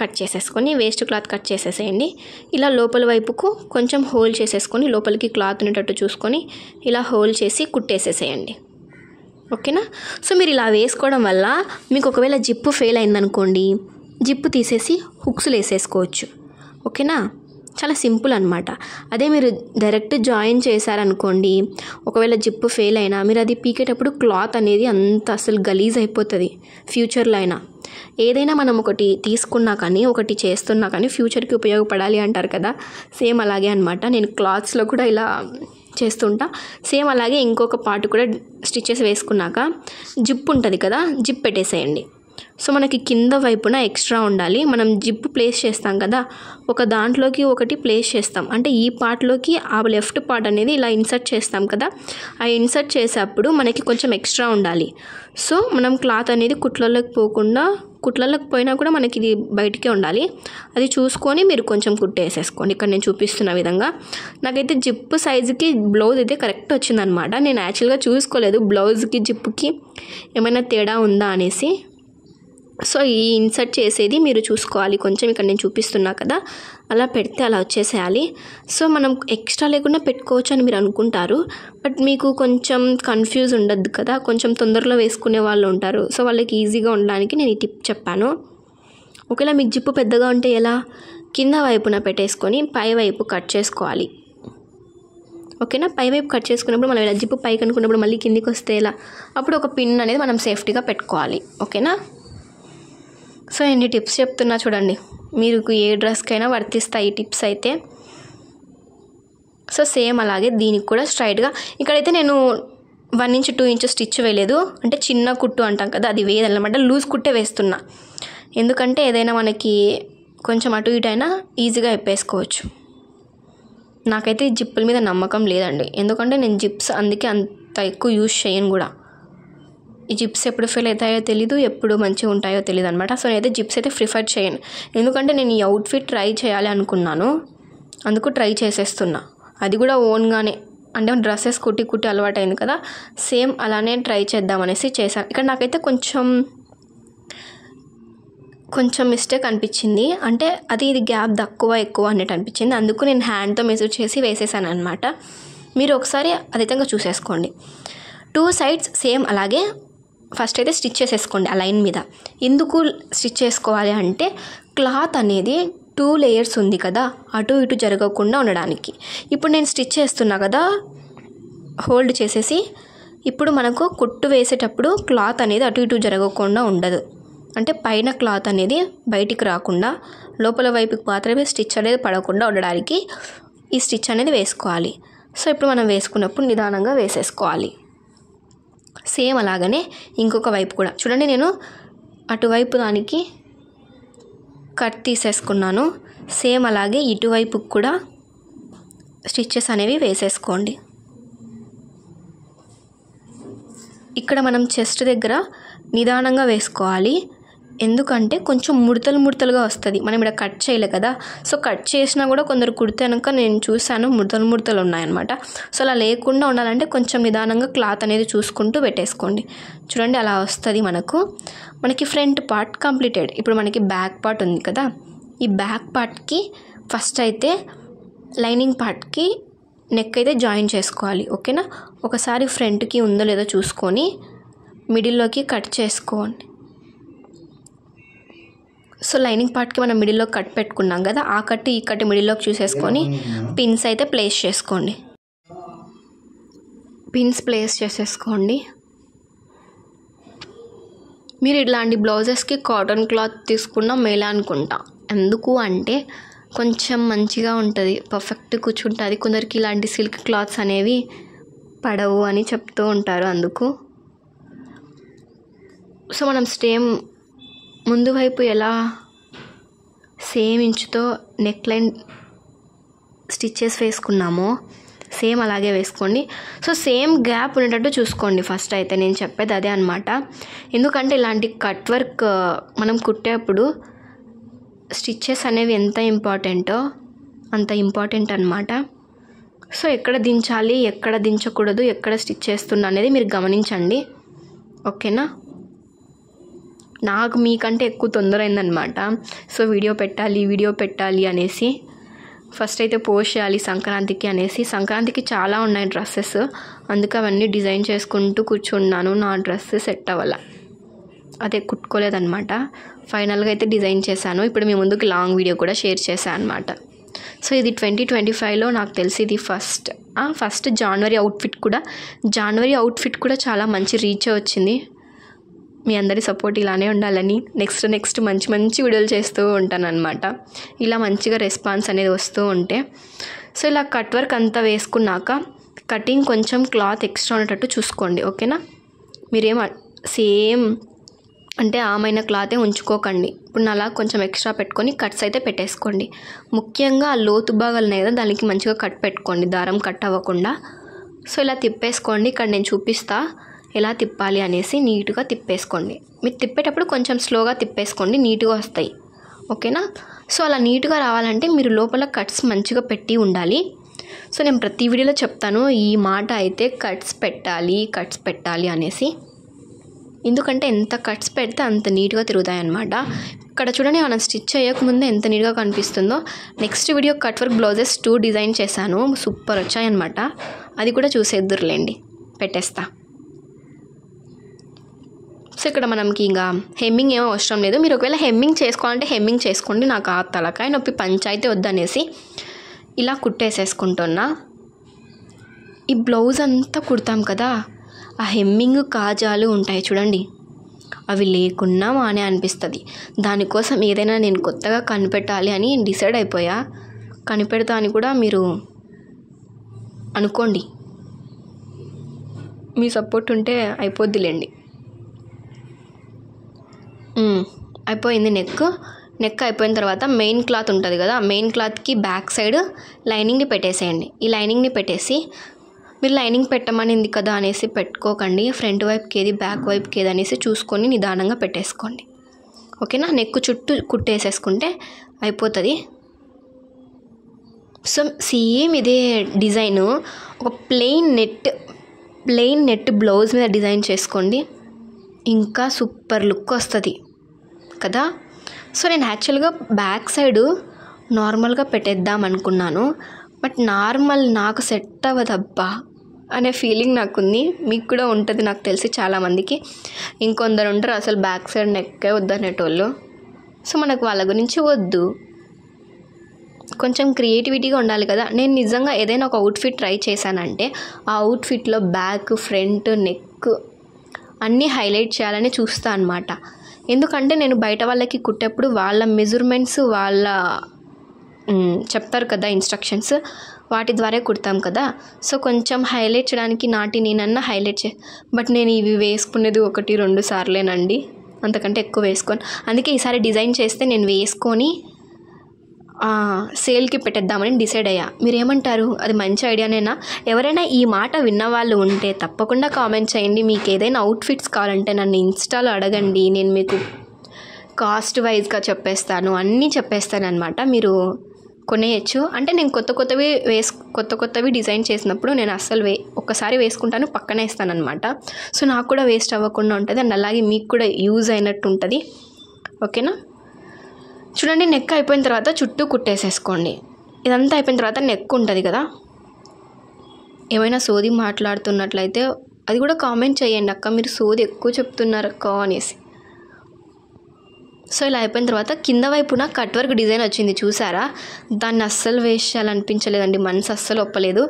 కట్ చేసేసుకొని వేస్ట్ క్లాత్ కట్ చేసేసేయండి. ఇలా లోపల వైపుకు కొంచెం హోల్ చేసేసుకొని లోపలికి క్లాత్ ఉండేటట్టు చూసుకొని ఇలా హోల్ చేసి కుట్టేసేసేయండి, ఓకేనా. సో మీరు ఇలా వేసుకోవడం వల్ల మీకు ఒకవేళ జిప్పు ఫెయిల్ అయిందనుకోండి, జిప్పు తీసేసి హుక్స్లు వేసేసుకోవచ్చు, ఓకేనా. చాలా సింపుల్ అనమాట. అదే మీరు డైరెక్ట్ జాయిన్ చేశారనుకోండి, ఒకవేళ జిప్ ఫెయిల్ అయినా మీరు అది పీకేటప్పుడు క్లాత్ అనేది అంత అసలు గలీజ్ అయిపోతుంది. ఫ్యూచర్లో అయినా ఏదైనా మనం ఒకటి తీసుకున్నా కానీ ఒకటి చేస్తున్నా కానీ ఫ్యూచర్కి ఉపయోగపడాలి అంటారు కదా, సేమ్ అలాగే అనమాట. నేను క్లాత్స్లో కూడా ఇలా చేస్తుంటా. సేమ్ అలాగే ఇంకొక పార్ట్ కూడా స్టిచెస్ వేసుకున్నాక జిప్ ఉంటుంది కదా, జిప్ పెట్టేసేయండి. సో మనకి కింద వైపున ఎక్స్ట్రా ఉండాలి. మనం జిప్ ప్లేస్ చేస్తాం కదా, ఒక దాంట్లోకి ఒకటి ప్లేస్ చేస్తాం. అంటే ఈ పార్ట్లోకి ఆ లెఫ్ట్ పార్ట్ అనేది ఇలా ఇన్సర్ట్ చేస్తాం కదా, ఆ ఇన్సర్ట్ చేసేటప్పుడు మనకి కొంచెం ఎక్స్ట్రా ఉండాలి. సో మనం క్లాత్ అనేది కుట్లలోకి పోయినా కూడా మనకి ఇది బయటికే ఉండాలి. అది చూసుకొని మీరు కొంచెం కుట్టేసేసుకోండి. ఇక్కడ నేను చూపిస్తున్న విధంగా. నాకైతే జిప్ సైజుకి బ్లౌజ్ అయితే కరెక్ట్ వచ్చిందనమాట. నేను యాక్చువల్గా చూసుకోలేదు బ్లౌజ్కి జిప్కి ఏమైనా తేడా ఉందా అనేసి. సో ఈ ఇన్సర్ట్ చేసేది మీరు చూసుకోవాలి కొంచెం. ఇక్కడ నేను చూపిస్తున్నా కదా, అలా పెడితే అలా వచ్చేసేయాలి. సో మనం ఎక్స్ట్రా లేకుండా పెట్టుకోవచ్చు అని మీరు అనుకుంటారు, బట్ మీకు కొంచెం కన్ఫ్యూజ్ ఉండద్దు కదా, కొంచెం తొందరలో వేసుకునే వాళ్ళు ఉంటారు. సో వాళ్ళకి ఈజీగా ఉండడానికి నేను ఈ టిప్ చెప్పాను. ఒకవేళ మీకు జిప్పు పెద్దగా ఉంటే ఎలా, కింద వైపున పెట్టేసుకొని పై వైపు కట్ చేసుకోవాలి. ఓకేనా, పై వైపు కట్ చేసుకున్నప్పుడు మనం ఇలా జిప్పు పైకి అనుకున్నప్పుడు మళ్ళీ కిందికి వస్తే ఎలా, అప్పుడు ఒక పిన్ అనేది మనం సేఫ్టీగా పెట్టుకోవాలి. ఓకేనా. సో ఎన్ని టిప్స్ చెప్తున్నా చూడండి, మీకు ఏ డ్రెస్కైనా వర్తిస్తాయి ఈ టిప్స్ అయితే. సో సేమ్ అలాగే దీనికి కూడా స్ట్రైట్గా, ఇక్కడైతే నేను 1 ఇంచ్ 2 ఇంచ్ స్టిచ్ వేయలేదు, అంటే చిన్న కుట్టు అంటాం కదా అది వేయాలన్నమాట. లూజ్ కుట్టే వేస్తున్నా, ఎందుకంటే ఏదైనా మనకి కొంచెం అటు ఇటు అయినా ఈజీగా వేసుకోవచ్చు. నాకైతే ఈ జిప్పుల మీద నమ్మకం లేదండి, ఎందుకంటే నేను జిప్స్ అందుకే అంత ఎక్కువ యూజ్ చేయను కూడా. ఈ జిప్స్ ఎప్పుడు ఫెయిల్ అవుతాయో తెలీదు, ఎప్పుడు మంచిగా ఉంటాయో తెలియదు అనమాట. సో నేనైతే జిప్స్ అయితే ప్రిఫర్ చేయను, ఎందుకంటే నేను ఈ అవుట్ఫిట్ ట్రై చేయాలి అనుకున్నాను, అందుకు ట్రై చేసేస్తున్నా. అది కూడా ఓన్గానే, అంటే డ్రెస్సెస్ కుట్టి అలవాటు అయింది కదా, సేమ్ అలానే ట్రై చేద్దామనేసి చేశాను. ఇక్కడ నాకైతే కొంచెం మిస్టేక్ అనిపించింది, అంటే ఇది గ్యాప్ తక్కువ ఎక్కువ అన్నట్టు అనిపించింది. అందుకు నేను హ్యాండ్తో మెజర్ చేసి వేసేసాను అనమాట. మీరు ఒకసారి అధికంగా చూసేసుకోండి. 2 సైడ్స్ సేమ్ అలాగే ఫస్ట్ అయితే స్టిచ్ చేసేసుకోండి ఆ లైన్ మీద. ఎందుకు స్టిచ్ చేసుకోవాలి అంటే క్లాత్ అనేది 2 లేయర్స్ ఉంది కదా, అటు ఇటు జరగకుండా ఉండడానికి. ఇప్పుడు నేను స్టిచ్ చేస్తున్నా కదా, హోల్డ్ చేసేసి ఇప్పుడు మనకు కుట్టు వేసేటప్పుడు క్లాత్ అనేది అటు ఇటు జరగకుండా ఉండదు. అంటే పైన క్లాత్ అనేది బయటికి రాకుండా లోపల వైపుకి మాత్రమే స్టిచ్ అనేది పడకుండా ఉండడానికి ఈ స్టిచ్ అనేది వేసుకోవాలి. సో ఇప్పుడు మనం వేసుకున్నప్పుడు నిదానంగా వేసేసుకోవాలి. సేమ్ అలాగనే ఇంకొక వైపు కూడా చూడండి, నేను అటువైపు దానికి కట్ తీసేసుకున్నాను. సేమ్ అలాగే ఇటువైపుకి కూడా స్టిచ్చెస్ అనేవి వేసేసుకోండి. ఇక్కడ మనం చెస్ట్ దగ్గర నిదానంగా వేసుకోవాలి, ఎందుకంటే కొంచెం ముడతలుగా వస్తుంది. మనం ఇక్కడ కట్ చేయలే కదా, సో కట్ చేసినా కూడా కొందరు కుడితేనక నేను చూశాను ముడతలు ఉన్నాయన్నమాట. సో అలా లేకుండా ఉండాలంటే కొంచెం నిదానంగా క్లాత్ అనేది చూసుకుంటూ పెట్టేసుకోండి. చూడండి అలా వస్తుంది. మనకి ఫ్రంట్ పార్ట్ కంప్లీటెడ్. ఇప్పుడు మనకి బ్యాక్ పార్ట్ ఉంది కదా, ఈ బ్యాక్ పార్ట్కి ఫస్ట్ అయితే లైనింగ్ పార్ట్కి నెక్ అయితే జాయిన్ చేసుకోవాలి. ఓకేనా, ఒకసారి ఫ్రంట్కి ఉందో లేదో చూసుకొని మిడిల్లోకి కట్ చేసుకోండి. సో లైనింగ్ పార్ట్కి మనం మిడిల్లో కట్ పెట్టుకున్నాం కదా, ఆ కట్ ఈ కట్ మిడిల్లోకి చూసేసుకొని పిన్స్ అయితే ప్లేస్ చేసుకోండి. పిన్స్ ప్లేస్ చేసేసుకోండి. మీరు ఇట్లాంటి బ్లౌజెస్కి కాటన్ క్లాత్ తీసుకున్నా మేలే అనుకుంటా. ఎందుకు అంటే కొంచెం మంచిగా ఉంటుంది, పర్ఫెక్ట్ కూర్చుంటుంది. కొందరికి ఇలాంటి సిల్క్ క్లాత్స్ అనేవి పడవు అని చెప్తూ ఉంటారు అందుకు. సో మనం ముందు వైపు ఎలా సేమ్ ఇంచుతో నెక్ లైన్ స్టిచ్చెస్ వేసుకున్నామో సేమ్ అలాగే వేసుకోండి. సో సేమ్ గ్యాప్ ఉండేటట్టు చూసుకోండి ఫస్ట్ అయితే, నేను చెప్పేది అదే అనమాట. ఎందుకంటే ఇలాంటి కట్ వర్క్ మనం కుట్టేప్పుడు స్టిచ్చెస్ అనేవి ఎంత ఇంపార్టెంటో అంత ఇంపార్టెంట్ అనమాట. సో ఎక్కడ దించాలి, ఎక్కడ దించకూడదు, ఎక్కడ స్టిచ్ చేస్తున్నా అనేది మీరు గమనించండి. ఓకేనా, నాకు మీకంటే ఎక్కువ తొందర అయిందనమాట. సో వీడియో పెట్టాలి అనేసి ఫస్ట్ అయితే పోస్ట్ చేయాలి సంక్రాంతికి అనేసి. సంక్రాంతికి చాలా ఉన్నాయి డ్రెస్సెస్, అందుకే అవన్నీ డిజైన్ చేసుకుంటూ కూర్చున్నాను. నా డ్రెస్ సెట్ అవ్వాల, అదే కుట్టుకోలేదన్నమాట. ఫైనల్గా అయితే డిజైన్ చేశాను. ఇప్పుడు మీ ముందుకు లాంగ్ వీడియో కూడా షేర్ చేశాను అనమాట. సో ఇది 2025లో నాకు తెలిసి ఇది ఫస్ట్ జనవరి అవుట్ఫిట్ కూడా చాలా మంచి రీచ్ వచ్చింది. మీ అందరి సపోర్ట్ ఇలానే ఉండాలని నెక్స్ట్ మంచి వీడియోలు చేస్తూ ఉంటాను అనమాట. ఇలా మంచిగా రెస్పాన్స్ అనేది వస్తూ ఉంటే. సో ఇలా కట్ వర్క్ అంతా వేసుకున్నాక కటింగ్ కొంచెం క్లాత్ ఎక్స్ట్రా ఉండేటట్టు చూసుకోండి. ఓకేనా, మీరేం సేమ్ అంటే ఆమైన క్లాతే ఉంచుకోకండి. ఇప్పుడు అలా కొంచెం ఎక్స్ట్రా పెట్టుకొని కట్స్ అయితే పెట్టేసుకోండి. ముఖ్యంగా ఆ లోతు భాగాలు ఉన్నాయి కదా, దానికి మంచిగా కట్ పెట్టుకోండి, దారం కట్ అవ్వకుండా. సో ఇలా తిప్పేసుకోండి. ఇక్కడ నేను చూపిస్తా ఎలా తిప్పాలి అనేసి. నీట్గా తిప్పేసుకోండి. మీరు తిప్పేటప్పుడు కొంచెం స్లోగా తిప్పేసుకోండి, నీట్గా వస్తాయి. ఓకేనా, సో అలా నీట్గా రావాలంటే మీరు లోపల కట్స్ మంచిగా పెట్టి ఉండాలి. సో నేను ప్రతి వీడియోలో చెప్తాను ఈ మాట అయితే, కట్స్ పెట్టాలి అనేసి. ఎందుకంటే ఎంత కట్స్ పెడితే అంత నీట్గా తిరుగుతాయి అన్నమాట. ఇక్కడ చూడండి, మనం స్టిచ్ చేయకముందే ఎంత నీట్గా కనిపిస్తుందో. Next video cut work blouses 2 design చేశాను, సూపర్ వచ్చాయన్నమాట. అది కూడా చూసేద్దురులేండి, పెట్టేస్తా. సో ఇక్కడ మనకి ఇంకా హెమ్మింగ్ ఏమో అవసరం లేదు. మీరు ఒకవేళ హెమ్మింగ్ చేసుకోవాలంటే హెమ్మింగ్ చేసుకోండి. నాకు ఆ తలకాయ నొప్పి పంచాయితీ వద్దనేసి ఇలా కుట్టేసేసుకుంటున్నా. ఈ బ్లౌజ్ అంతా కుడతాం కదా, ఆ హెమ్మింగ్ కాజాలు ఉంటాయి చూడండి, అవి లేకున్నా మానే అనిపిస్తుంది. దానికోసం ఏదైనా నేను కొత్తగా కనిపెట్టాలి అని డిసైడ్ అయిపోయా. కనిపెడతా అని కూడా మీరు అనుకోండి. మీ సపోర్ట్ ఉంటే అయిపోద్దిలేండి. అయిపోయింది. నెక్ అయిపోయిన తర్వాత మెయిన్ క్లాత్ ఉంటుంది కదా, మెయిన్ క్లాత్కి బ్యాక్ సైడ్ లైనింగ్ని పెట్టేసేయండి. ఈ లైనింగ్ని పెట్టేసి, మీరు లైనింగ్ పెట్టమనింది కదా అనేసి పెట్టుకోకండి. ఫ్రంట్ వైపుకి ఏది బ్యాక్ వైపుకి ఏది అనేసి చూసుకొని నిదానంగా పెట్టేసుకోండి. ఓకేనా, నెక్ చుట్టూ కుట్టేసేసుకుంటే అయిపోతుంది. సో సేమ్ ఇదే డిజైను ఒక ప్లెయిన్ నెట్ బ్లౌజ్ మీద డిజైన్ చేసుకోండి, ఇంకా సూపర్ లుక్ వస్తుంది కదా. సో నేను యాక్చువల్గా బ్యాక్ సైడు నార్మల్గా పెట్టేద్దాం అనుకున్నాను, బట్ నార్మల్ నాకు సెట్ అవ్వదబ్బా అనే ఫీలింగ్ నాకుంది. మీకు కూడా ఉంటుంది నాకు తెలిసి చాలామందికి. ఇంకొందరు ఉంటారు అసలు బ్యాక్ సైడ్ నెక్కే వద్దనేటోళ్ళు. సో మనకు వాళ్ళ గురించి వద్దు, కొంచెం క్రియేటివిటీగా ఉండాలి కదా. నేను నిజంగా ఏదైనా ఒక అవుట్ఫిట్ ట్రై చేశానంటే ఆ అవుట్ఫిట్లో బ్యాక్, ఫ్రంట్, నెక్ అన్నీ హైలైట్ చేయాలని చూస్తా అన్నమాట. ఎందుకంటే నేను బయట వాళ్ళకి కుట్టేప్పుడు వాళ్ళ మెజర్మెంట్స్ వాళ్ళ చెప్తారు కదా ఇన్స్ట్రక్షన్స్, వాటి ద్వారా కుడతాం కదా. సో కొంచెం హైలైట్ చేయడానికి నేనన్నా హైలైట్ బట్ నేను ఇవి వేసుకునేది 1-2 సార్లేనండి, అంతకంటే ఎక్కువ వేసుకోను. అందుకే ఈసారి డిజైన్ చేస్తే నేను వేసుకొని సేల్కి పెట్టేద్దామని డిసైడ్ అయ్యా. మీరేమంటారు, అది మంచి ఐడియానేనా? ఎవరైనా ఈ మాట విన్నవాళ్ళు ఉంటే తప్పకుండా కామెంట్ చేయండి. మీకు ఏదైనా అవుట్ఫిట్స్ కావాలంటే నన్ను ఇన్స్టాలో అడగండి, నేను మీకు కాస్ట్ వైజ్గా చెప్పేస్తాను, అన్నీ చెప్పేస్తాను అనమాట. మీరు కొనేయచ్చు. అంటే నేను కొత్త కొత్తవి డిజైన్ చేసినప్పుడు నేను అస్సలు ఒక్కసారి వేసుకుంటాను, పక్కనే ఇస్తాను అనమాట. సో నాకు కూడా వేస్ట్ అవ్వకుండా ఉంటుంది, అండ్ అలాగే మీకు కూడా యూజ్ అయినట్టు ఉంటుంది. ఓకేనా, చూడండి నెక్ అయిపోయిన తర్వాత చుట్టూ కుట్టేసేసుకోండి. ఇదంతా అయిపోయిన తర్వాత నెక్ ఉంటుంది కదా, ఏమైనా సోది మాట్లాడుతున్నట్లయితే అది కూడా కామెంట్ చేయండి, అక్క మీరు సోది ఎక్కువ చెప్తున్నారు అక్క అనేసి. సో ఇలా అయిపోయిన తర్వాత కింద వైపున కట్ వర్క్ డిజైన్ వచ్చింది చూసారా, దాన్ని అస్సలు వేస్ట్ చేయాలనిపించలేదండి, మనసు అస్సలు ఒప్పలేదు.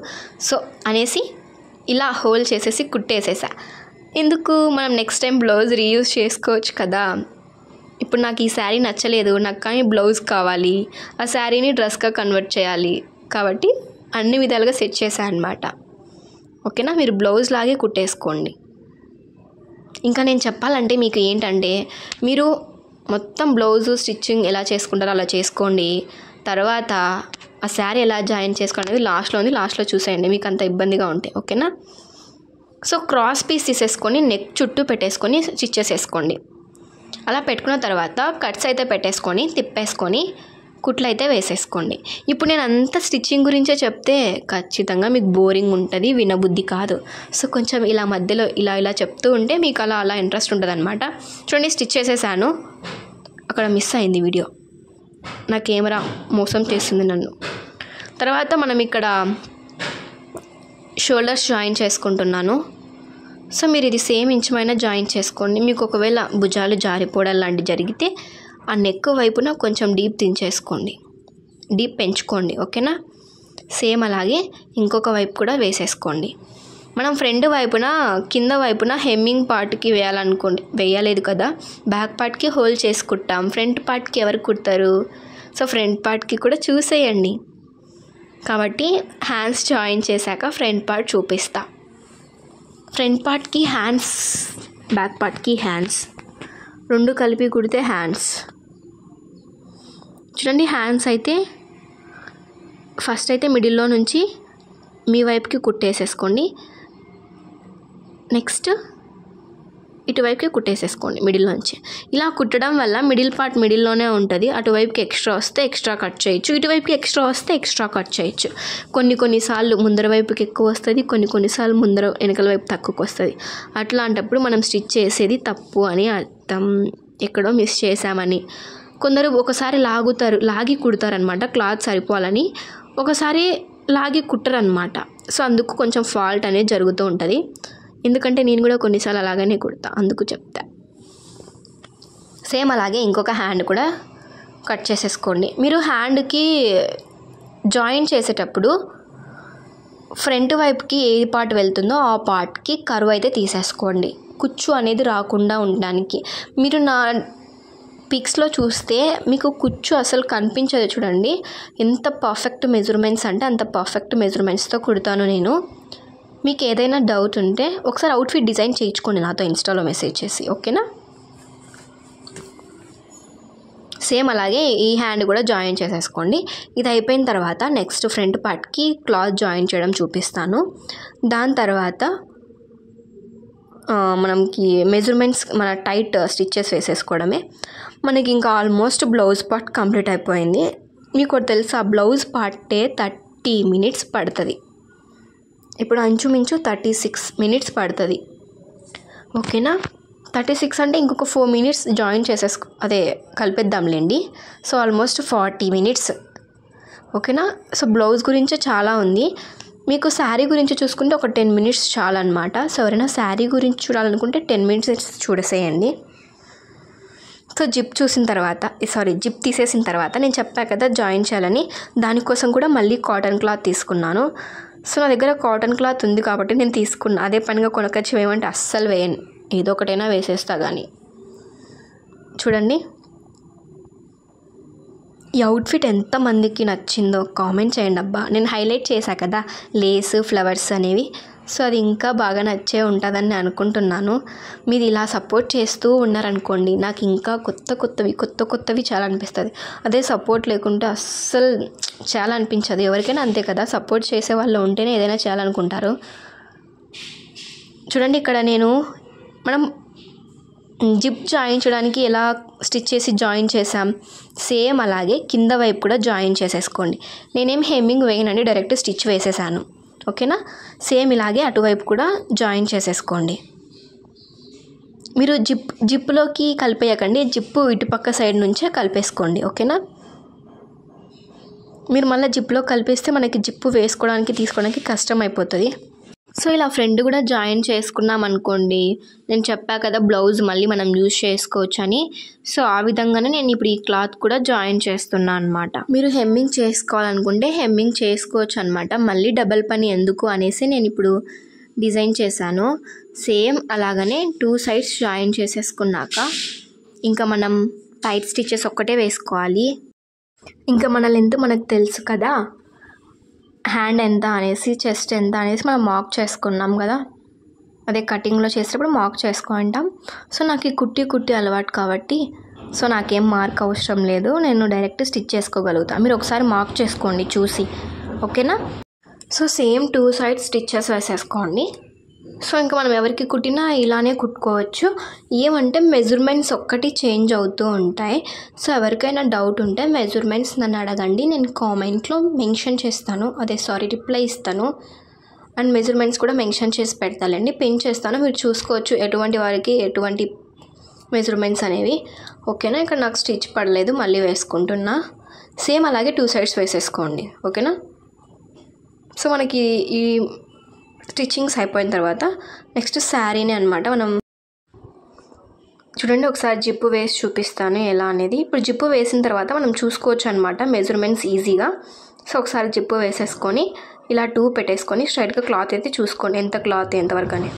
సో అనేసి ఇలా హోల్ చేసేసి కుట్టేసేసా. ఎందుకు, మనం నెక్స్ట్ టైం బ్లౌజ్ రీయూజ్ చేసుకోవచ్చు కదా. ఇప్పుడు నాకు ఈ శారీ నచ్చలేదు, నాకు కానీ బ్లౌజ్ కావాలి, ఆ శారీని డ్రెస్గా కన్వర్ట్ చేయాలి కాబట్టి అన్ని విధాలుగా సెట్ చేశాను అనమాట. ఓకేనా, మీరు బ్లౌజ్ లాగే కుట్టేసుకోండి. ఇంకా నేను చెప్పాలంటే మీకు ఏంటంటే, మీరు మొత్తం బ్లౌజు స్టిచ్చింగ్ ఎలా చేసుకుంటారో అలా చేసుకోండి. తర్వాత ఆ శారీ ఎలా జాయిన్ చేసుకోండి లాస్ట్లో చూసేయండి, మీకు అంత ఇబ్బందిగా ఉంటాయి. ఓకేనా, సో క్రాస్ పీస్ తీసేసుకొని నెక్ చుట్టూ పెట్టేసుకొని స్టిచ్ చేసేసుకోండి. అలా పెట్టుకున్న తర్వాత కట్స్ అయితే పెట్టేసుకొని తిప్పేసుకొని కుట్లు అయితే వేసేసుకోండి. ఇప్పుడు నేను అంత స్టిచ్చింగ్ గురించే చెప్తే ఖచ్చితంగా మీకు బోరింగ్ ఉంటుంది, వినబుద్ధి కాదు. సో కొంచెం ఇలా మధ్యలో ఇలా చెప్తూ ఉంటే మీకు అలా ఇంట్రెస్ట్ ఉంటుంది అనమాట. చూడండి స్టిచ్ చేసేసాను, అక్కడ మిస్ అయింది వీడియో, నా కెమెరా మోసం చేస్తుంది నన్ను. తర్వాత మనం ఇక్కడ షోల్డర్స్ జాయిన్ చేసుకుంటున్నాను. సో మీరు ఇది సేమ్ ఇంచుమైనా జాయిన్ చేసుకోండి. మీకు ఒకవేళ భుజాలు జారిపోవడం లాంటివి జరిగితే ఆ నెక్ వైపున కొంచెం డీప్ దించేసుకోండి. డీప్ పెంచుకోండి. ఓకేనా? సేమ్ అలాగే ఇంకొక వైపు కూడా వేసేసుకోండి. మనం ఫ్రంట్ వైపున కింద వైపున హెమ్మింగ్ పార్ట్కి వేయాలనుకోండి, వేయలేదు కదా, బ్యాక్ పార్ట్కి హోల్ చేసి కుట్టాం. ఫ్రంట్ పార్ట్కి ఎవరు కుడతారు? సో ఫ్రంట్ పార్ట్కి కూడా చూసేయండి. కాబట్టి హ్యాండ్స్ జాయిన్ చేశాక ఫ్రంట్ పార్ట్ చూపిస్తా. ఫ్రంట్ పార్ట్కి హ్యాండ్స్, బ్యాక్ పార్ట్కి హ్యాండ్స్ రెండు కలిపి కుడితే హ్యాండ్స్. చూడండి, హ్యాండ్స్ అయితే ఫస్ట్ అయితే మిడిల్లో నుంచి మీ వైపుకి కుట్టేసేసుకోండి. నెక్స్ట్ ఇటువైపుకి కుట్టేసేసుకోండి మిడిల్లోంచి. ఇలా కుట్టడం వల్ల మిడిల్ పార్ట్ మిడిల్లోనే ఉంటుంది. అటువైపుకి ఎక్స్ట్రా వస్తే ఎక్స్ట్రా కట్ చేయొచ్చు, ఇటువైపుకి ఎక్స్ట్రా వస్తే ఎక్స్ట్రా కట్ చేయొచ్చు. కొన్నిసార్లు ముందర వైపుకి ఎక్కువ వస్తుంది, కొన్నిసార్లు వెనకల వైపు తక్కువకి వస్తుంది. అట్లాంటప్పుడు మనం స్టిచ్ చేసేది తప్పు అని అర్థం, ఎక్కడో మిస్ చేసామని. కొందరు ఒకసారి లాగి కుడతారనమాట క్లాత్ సరిపోవాలని, ఒకసారి లాగి కుట్టరనమాట. సో అందుకు కొంచెం ఫాల్ట్ అనేది జరుగుతూ ఉంటుంది. ఎందుకంటే నేను కూడా కొన్నిసార్లు అలాగనే కుడతా, అందుకు చెప్తా. సేమ్ అలాగే ఇంకొక హ్యాండ్ కూడా కట్ చేసేసుకోండి. మీరు హ్యాండ్కి జాయిన్ చేసేటప్పుడు ఫ్రంట్ వైపుకి ఏ పార్ట్ వెళ్తుందో ఆ పార్ట్కి కర్వ్ అయితే తీసేసుకోండి, కుచ్చు అనేది రాకుండా ఉండడానికి. మీరు నా పిక్స్లో చూస్తే మీకు కుచ్చు అసలు కనిపించదు. చూడండి ఎంత పర్ఫెక్ట్ మెజర్మెంట్స్ అంటే అంత పర్ఫెక్ట్ మెజర్మెంట్స్తో కుడతాను నేను. మీకు ఏదైనా డౌట్ ఉంటే ఒకసారి అవుట్ఫిట్ డిజైన్ చేయించుకోండి నాతో ఇన్స్టాలో మెసేజ్ చేసి, ఓకేనా? సేమ్ అలాగే ఈ హ్యాండ్ కూడా జాయిన్ చేసేసుకోండి. ఇది అయిపోయిన తర్వాత నెక్స్ట్ ఫ్రంట్ పార్ట్కి క్లాత్ జాయిన్ చేయడం చూపిస్తాను. దాని తర్వాత మనకి మెజర్మెంట్స్ మన టైట్ స్టిచ్చెస్ వేసేసుకోవడమే. మనకి ఇంకా ఆల్మోస్ట్ బ్లౌజ్ పార్ట్ కంప్లీట్ అయిపోయింది. మీకు తెలుసా, బ్లౌజ్ పార్టే 30 minutes పడుతుంది. ఇప్పుడు అంచుమించు 36 minutes పడుతుంది. ఓకేనా? 36 అంటే ఇంకొక 4 minutes జాయిన్ కలిపేద్దాంలేండి. So almost 40 minutes. ఓకేనా? సో బ్లౌజ్ గురించి చాలా ఉంది. మీకు శారీ గురించి చూసుకుంటే ఒక 10 minutes చాలన్నమాట. సో ఎవరైనా శారీ గురించి చూడాలనుకుంటే 10 minutes చూడసేయండి. సో జిప్ తీసేసిన తర్వాత నేను చెప్పా కదా జాయిన్ చేయాలని, దానికోసం కూడా మళ్ళీ కాటన్ క్లాత్ తీసుకున్నాను. సో నా దగ్గర కాటన్ క్లాత్ ఉంది కాబట్టి నేను తీసుకున్నా. అదే పనిగా కొనకొచ్చి వేయమంటే అస్సలు వేయను, ఏదో ఒకటైనా వేసేస్తా. కానీ చూడండి ఈ అవుట్ఫిట్ ఎంతమందికి నచ్చిందో కామెంట్ చేయండి అబ్బా. నేను హైలైట్ చేశా కదా లేస్, ఫ్లవర్స్ అనేవి. సో అది ఇంకా బాగా నచ్చే ఉంటుందని నేను అనుకుంటున్నాను. మీరు ఇలా సపోర్ట్ చేస్తూ ఉన్నారనుకోండి, నాకు ఇంకా కొత్త కొత్తవి చాలా అనిపిస్తుంది. అదే సపోర్ట్ లేకుంటే అస్సలు చాలా అనిపించదు. ఎవరికైనా అంతే కదా, సపోర్ట్ చేసే వాళ్ళు ఉంటేనే ఏదైనా చేయాలనుకుంటారు. చూడండి ఇక్కడ మనం జిప్ జాయిన్ చేయడానికి ఎలా స్టిచ్ చేసి జాయిన్ చేసాం, సేమ్ అలాగే కింద వైపు కూడా జాయిన్ చేసేసుకోండి. నేనేం హెమ్మింగ్ వేయనండి, డైరెక్ట్ స్టిచ్ వేసేసాను. ఓకేనా? సేమ్ ఇలాగే అటువైపు కూడా జాయిన్ చేసేసుకోండి. మీరు జిప్లోకి కలిపేయకండి, జిప్పు ఇటుపక్క సైడ్ నుంచే కలిపేసుకోండి. ఓకేనా? మీరు మళ్ళీ జిప్లో కలిపేస్తే మనకి జిప్పు తీసుకోవడానికి కష్టం అయిపోతుంది. సో ఇలా ఫ్రంట్ కూడా జాయిన్ చేసుకున్నాం అనుకోండి, నేను చెప్పా కదా బ్లౌజ్ మళ్ళీ మనం యూజ్ చేసుకోవచ్చు అని. సో ఆ విధంగానే నేను ఇప్పుడు ఈ క్లాత్ కూడా జాయిన్ చేస్తున్నాను అనమాట. మీరు హెమ్మింగ్ చేసుకోవాలనుకుంటే హెమ్మింగ్ చేసుకోవచ్చు అనమాట. మళ్ళీ డబల్ పని ఎందుకు అనేసి నేను ఇప్పుడు డిజైన్ చేశాను. సేమ్ అలాగనే 2 sides జాయిన్ చేసేసుకున్నాక ఇంకా మనం టైట్ స్టిచెస్ ఒక్కటే వేసుకోవాలి. ఇంకా మన లెంత్ మనకు తెలుసు కదా, హ్యాండ్ ఎంత అనేసి, చెస్ట్ ఎంత అనేసి మనం మార్క్ చేసుకున్నాం కదా, అదే కటింగ్లో చేసేటప్పుడు మార్క్ చేసుకుంటాం. సో నాకు ఈ కుట్టి అలవాటు కాబట్టి సో నాకేం మార్క్ అవసరం లేదు, నేను డైరెక్ట్ స్టిచ్ చేసుకోగలుగుతాను. మీరు ఒకసారి మార్క్ చేసుకోండి చూసి, ఓకేనా? సో సేమ్ 2 sides స్టిచ్చెస్ వేసేసుకోండి. సో ఇంకా మనం ఎవరికి కుట్టినా ఇలానే కుట్టుకోవచ్చు. ఏమంటే మెజర్మెంట్స్ ఒక్కటి చేంజ్ అవుతూ ఉంటాయి. సో ఎవరికైనా డౌట్ ఉంటే మెజర్మెంట్స్ నన్ను అడగండి, నేను కామెంట్లో మెన్షన్ చేస్తాను, రిప్లై ఇస్తాను. అండ్ మెజర్మెంట్స్ కూడా మెన్షన్ చేసి పెడతానండి, పిన్ చేస్తాను. మీరు చూసుకోవచ్చు ఎటువంటి వారికి ఎటువంటి మెజర్మెంట్స్ అనేవి. ఓకేనా? ఇక్కడ నాకు స్టిచ్ పడలేదు, మళ్ళీ వేసుకుంటున్నా. సేమ్ అలాగే 2 sides వేసేసుకోండి. ఓకేనా? సో మనకి ఈ స్టిచ్చింగ్స్ అయిపోయిన తర్వాత నెక్స్ట్ శారీనే అనమాట. మనం చూడండి ఒకసారి జిప్పు వేసి చూపిస్తాను ఎలా అనేది. ఇప్పుడు జిప్పు వేసిన తర్వాత మనం చూసుకోవచ్చు అనమాట మెజర్మెంట్స్ ఈజీగా. సో ఒకసారి జిప్పు వేసేసుకొని ఇలా 2 పెట్టేసుకొని స్ట్రైట్గా క్లాత్ అయితే చూసుకోండి ఎంత క్లాత్ ఎంతవరకు అని.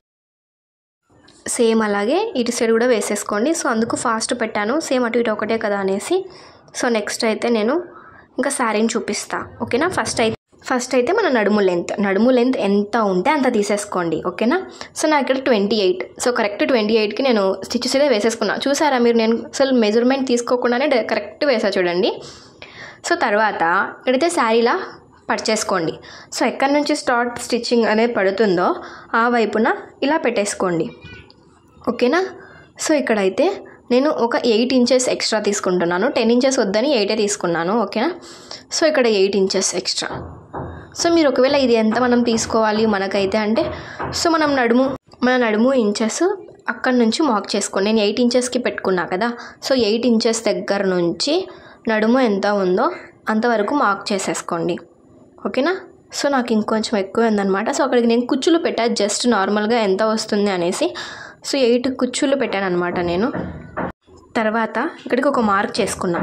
సేమ్ అలాగే ఇటు సైడ్ కూడా వేసేసుకోండి. సో అందుకు ఫాస్ట్ పెట్టాను, సేమ్ అటు ఇటు ఒకటే కదా అనేసి. సో నెక్స్ట్ అయితే నేను ఇంకా శారీని చూపిస్తా, ఓకేనా. ఫస్ట్ అయితే మన నడుము లెంత్ ఎంత ఉంటే అంత తీసేసుకోండి, ఓకేనా. సో నాకు ఇక్కడ 28, సో కరెక్ట్ 28కి నేను స్టిచెస్ అయితే వేసేసుకున్నా. చూసారా మీరు, నేను అసలు మెజర్మెంట్ తీసుకోకుండానే కరెక్ట్ వేసా చూడండి. సో తర్వాత ఇక్కడైతే శారీలా పర్చేసుకోండి. సో ఎక్కడి నుంచి స్టార్ట్ స్టిచ్చింగ్ అనేది పడుతుందో ఆ వైపున ఇలా పెట్టేసుకోండి, ఓకేనా. సో ఇక్కడైతే నేను ఒక 8 ఇంచెస్ ఎక్స్ట్రా తీసుకుంటున్నాను. 10 ఇంచెస్ వద్దని 8 తీసుకున్నాను, ఓకేనా. సో ఇక్కడ 8 ఇంచెస్ ఎక్స్ట్రా. సో మీరు ఒకవేళ ఇది ఎంత మనం తీసుకోవాలి మనకైతే అంటే, సో మన నడుము ఇంచెస్ అక్కడ నుంచి మార్క్ చేసుకోండి. నేను 8 ఇంచెస్కి పెట్టుకున్నా కదా, సో 8 ఇంచెస్ దగ్గర నుంచి నడుము ఎంత ఉందో అంతవరకు మార్క్ చేసేసుకోండి, ఓకేనా. సో నాకు ఇంకొంచెం ఎక్కువ ఉందన్నమాట. సో అక్కడికి నేను కుచ్చులు పెట్టా జస్ట్ నార్మల్గా ఎంత వస్తుంది అనేసి. సో 8 కుచ్చులు పెట్టాను అనమాట నేను. తర్వాత ఇక్కడికి ఒక మార్క్ చేసుకున్నా.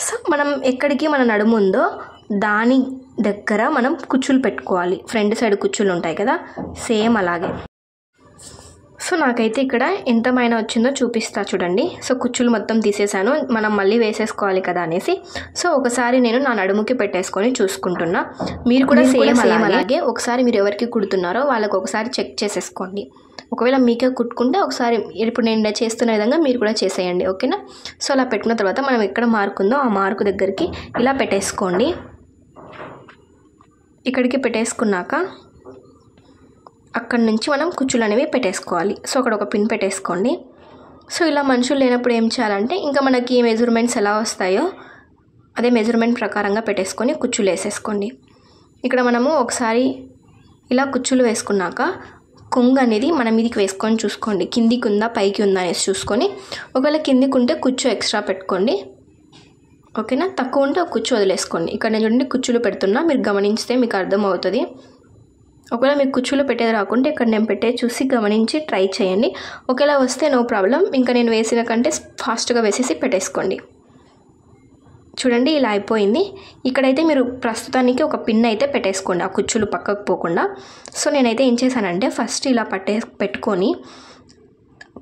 సో మనం ఎక్కడికి మన నడుము ఉందో దాని దగ్గర మనం కుచ్చులు పెట్టుకోవాలి. ఫ్రంట్ సైడ్ కుచ్చులు ఉంటాయి కదా, సేమ్ అలాగే. సో నాకైతే ఇక్కడ ఎంత మైనా వచ్చిందో చూపిస్తా చూడండి. సో కుచ్చులు మొత్తం తీసేసాను, మనం మళ్ళీ వేసేసుకోవాలి కదా అనేసి. సో ఒకసారి నేను నా నడుముకి పెట్టేసుకొని చూసుకుంటున్నా. మీరు కూడా సేమ్ అలాగే ఒకసారి మీరు ఎవరికి కుడుతున్నారో వాళ్ళకి ఒకసారి చెక్ చేసేసుకోండి. ఒకవేళ మీకే కుట్టుకుంటే ఒకసారి ఇప్పుడు నేను చేస్తున్న విధంగా మీరు కూడా చేసేయండి, ఓకేనా. సో అలా పెట్టుకున్న తర్వాత మనం ఎక్కడ మార్క్ ఉందో ఆ మార్కు దగ్గరికి ఇలా పెట్టేసుకోండి. ఇక్కడికి పెట్టేసుకున్నాక అక్కడి నుంచి మనం కుచ్చులు అనేవి పెట్టేసుకోవాలి. సో అక్కడ ఒక పిన్ పెట్టేసుకోండి. సో ఇలా మనుషులు లేనప్పుడు ఏం చేయాలంటే ఇంకా మనకి మెజర్మెంట్స్ ఎలా వస్తాయో అదే మెజర్మెంట్ ప్రకారంగా పెట్టేసుకొని కుచ్చులు వేసేసుకోండి. ఇక్కడ మనము ఒకసారి ఇలా కుచ్చులు వేసుకున్నాక కొంగు అనేది మన మీదకి వేసుకొని చూసుకోండి, కిందికి ఉందా పైకి ఉందా అనేసి చూసుకొని. ఒకవేళ కిందికి ఉంటే కుచ్చు ఎక్స్ట్రా పెట్టుకోండి, ఓకేనా. తక్కువ ఉంటే ఒక కుచ్చు వదిలేసుకోండి. ఇక్కడ నేను చూడండి కుచ్చులు పెడుతున్నా, మీరు గమనించితే మీకు అర్థమవుతుంది. ఒకవేళ మీకు కుచ్చులు పెట్టేది రాకుంటే ఇక్కడ నేను పెట్టే చూసి గమనించి ట్రై చేయండి. ఒకవేళ వస్తే నో ప్రాబ్లం, ఇంకా నేను వేసిన కంటే ఫాస్ట్గా వేసేసి పెట్టేసుకోండి. చూడండి ఇలా అయిపోయింది. ఇక్కడైతే మీరు ప్రస్తుతానికి ఒక పిన్ అయితే పెట్టేసుకోండి, ఆ కుచ్చులు పక్కకు పోకుండా. సో నేనైతే ఏం చేశానంటే ఫస్ట్ ఇలా పెట్టుకొని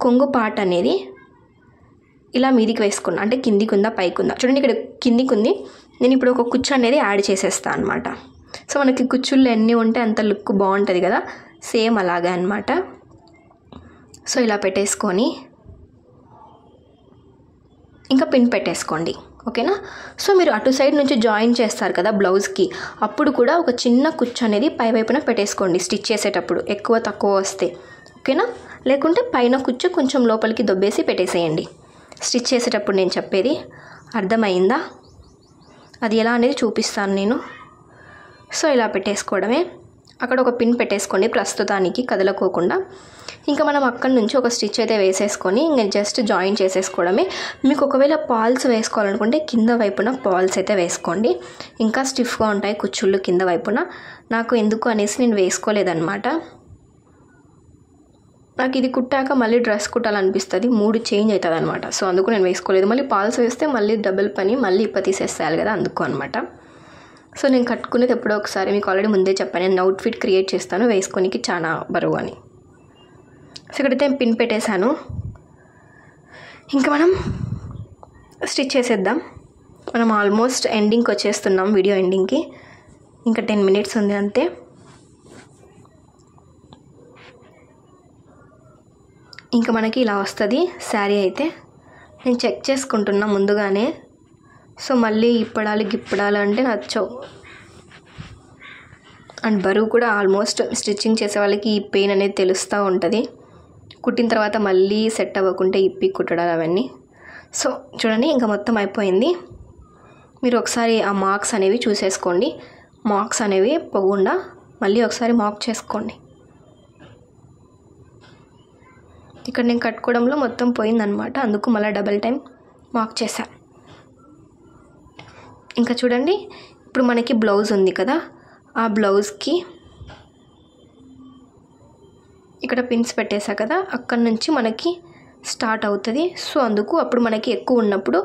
కొంగు పార్ట్ అనేది ఇలా మీదికి వేసుకున్నా, అంటే కిందికి ఉందా పైకి ఉందా. చూడండి ఇక్కడ కిందికి ఉంది, నేను ఇప్పుడు ఒక కుచ్చు అనేది యాడ్ చేసేస్తాను అనమాట. సో మనకి కుచ్చుళ్ళు ఎన్ని ఉంటే అంత లుక్ బాగుంటుంది కదా, సేమ్ అలాగే అనమాట. సో ఇలా పెట్టేసుకొని ఇంకా పిన్ పెట్టేసుకోండి, ఓకేనా. సో మీరు అటు సైడ్ నుంచి జాయిన్ చేస్తారు కదా బ్లౌజ్కి, అప్పుడు కూడా ఒక చిన్న కుచ్చు అనేది పై వైపున పెట్టేసుకోండి స్టిచ్ చేసేటప్పుడు, ఎక్కువ తక్కువ వస్తే, ఓకేనా. లేకుంటే పైన కుచ్చు కొంచెం లోపలికి దొబ్బేసి పెట్టేసేయండి స్టిచ్ చేసేటప్పుడు. నేను చెప్పేది అర్థమైందా? అది ఎలా అనేది చూపిస్తాను నేను. సో ఇలా పెట్టేసుకోవడమే. అక్కడ ఒక పిన్ పెట్టేసుకోండి ప్రస్తుతానికి కదలకోకుండా. ఇంకా మనం అక్కడి నుంచి ఒక స్టిచ్ అయితే వేసేసుకొని ఇంకా జస్ట్ జాయిన్ చేసేసుకోవడమే. మీకు ఒకవేళ పాల్స్ వేసుకోవాలనుకుంటే కింద వైపున పాల్స్ అయితే వేసుకోండి, ఇంకా స్టిఫ్గా ఉంటాయి కుచ్చుళ్ళు కింద వైపున. నాకు ఎందుకు అనేసి నేను వేసుకోలేదన్నమాట. నాకు ఇది కుట్టాక మళ్ళీ డ్రెస్ కుట్టాలనిపిస్తుంది, మూడు చేంజ్ అవుతుంది అనమాట. సో అందుకు నేను వేసుకోలేదు. మళ్ళీ పాల్స్ వేస్తే మళ్ళీ డబుల్ పని, మళ్ళీ ఇప్ప తీసేసేయాలి కదా, అందుకు అనమాట. సో నేను కట్టుకునేది ఎప్పుడో ఒకసారి, మీకు ఆల్రెడీ ముందే చెప్పాను, నేను అవుట్ఫిట్ క్రియేట్ చేస్తాను వేసుకోనికి చాలా బరువు అని. సో ఇక్కడైతే పిన్ పెట్టేశాను. ఇంకా మనం స్టిచ్ చేసేద్దాం. మనం ఆల్మోస్ట్ ఎండింగ్కి వచ్చేస్తున్నాం, వీడియో ఎండింగ్కి. ఇంకా 10 minutes ఉంది అంతే. ఇంకా మనకి ఇలా వస్తుంది శారీ అయితే. నేను చెక్ చేసుకుంటున్నా ముందుగానే. సో మళ్ళీ గిప్పడాలి అంటే నచ్చవు. అండ్ బరువు కూడా ఆల్మోస్ట్ స్టిచ్చింగ్ చేసే వాళ్ళకి ఈ పెయిన్ అనేది తెలుస్తూ ఉంటుంది. కుట్టిన తర్వాత మళ్ళీ సెట్ అవ్వకుంటే ఇప్పి కుట్టడాలు అవన్నీ. సో చూడండి ఇంకా మొత్తం అయిపోయింది. మీరు ఒకసారి ఆ మార్క్స్ అనేవి చూసేసుకోండి. మార్క్స్ అనేవి పోకుండా మళ్ళీ ఒకసారి మార్క్ చేసుకోండి. ఇక్కడ నేను కట్టుకోవడంలో మొత్తం పోయిందనమాట, అందుకు మళ్ళీ డబల్ టైం మార్క్ చేశా. ఇంకా చూడండి ఇప్పుడు మనకి బ్లౌజ్ ఉంది కదా, ఆ బ్లౌజ్కి ఇక్కడ పిన్స్ పెట్టేసా కదా, అక్కడ నుంచి మనకి స్టార్ట్ అవుతుంది. సో అందుకు అప్పుడు మనకి ఎక్కువ ఉన్నప్పుడు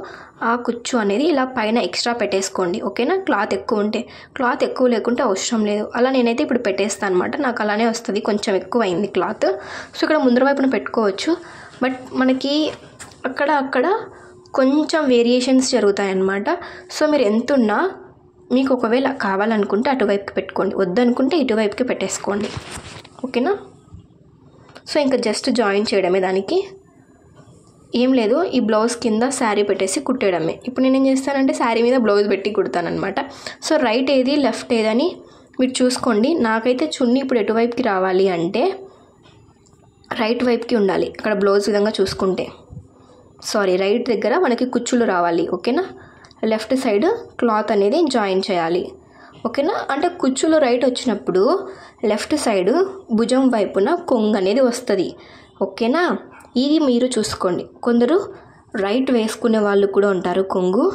ఆ కుచ్చు అనేది ఇలా పైన ఎక్స్ట్రా పెట్టేసుకోండి. ఓకేనా? క్లాత్ ఎక్కువ ఉంటే, క్లాత్ ఎక్కువ లేకుంటే అవసరం లేదు. అలా నేనైతే ఇప్పుడు పెట్టేస్తాను అనమాట. నాకు అలానే వస్తుంది. కొంచెం ఎక్కువ అయింది క్లాత్. సో ఇక్కడ ముందర వైపున పెట్టుకోవచ్చు. బట్ మనకి అక్కడ కొంచెం వేరియేషన్స్ జరుగుతాయన్నమాట. సో మీరు ఎంత ఉన్నా మీకు ఒకవేళ కావాలనుకుంటే అటువైపుకి పెట్టుకోండి, వద్దనుకుంటే ఇటువైపుకి పెట్టేసుకోండి. ఓకేనా? సో ఇంకా జస్ట్ జాయిన్ చేయడమే, దానికి ఏం లేదు. ఈ బ్లౌజ్ కింద శారీ పెట్టేసి కుట్టేయడమే. ఇప్పుడు నేనేం చేస్తానంటే శారీ మీద బ్లౌజ్ పెట్టి కుడతానమాట. సో రైట్ ఏది లెఫ్ట్ ఏదని మీరు చూసుకోండి. నాకైతే చున్నీ ఇప్పుడు ఎటువైపుకి రావాలి అంటే రైట్ వైపుకి ఉండాలి. ఇక్కడ బ్లౌజ్ విధంగా చూసుకుంటే రైట్ దగ్గర మనకి కుచ్చులు రావాలి. ఓకేనా? లెఫ్ట్ సైడ్ క్లాత్ అనేది జాయిన్ చేయాలి. ఓకేనా? అంటే కుచ్చులు రైట్ వచ్చినప్పుడు లెఫ్ట్ సైడ్ భుజం వైపున కొంగు అనేది వస్తుంది. ఓకేనా? ఇది మీరు చూసుకోండి. కొందరు రైట్ వేసుకునే వాళ్ళు కూడా ఉంటారు కొంగు.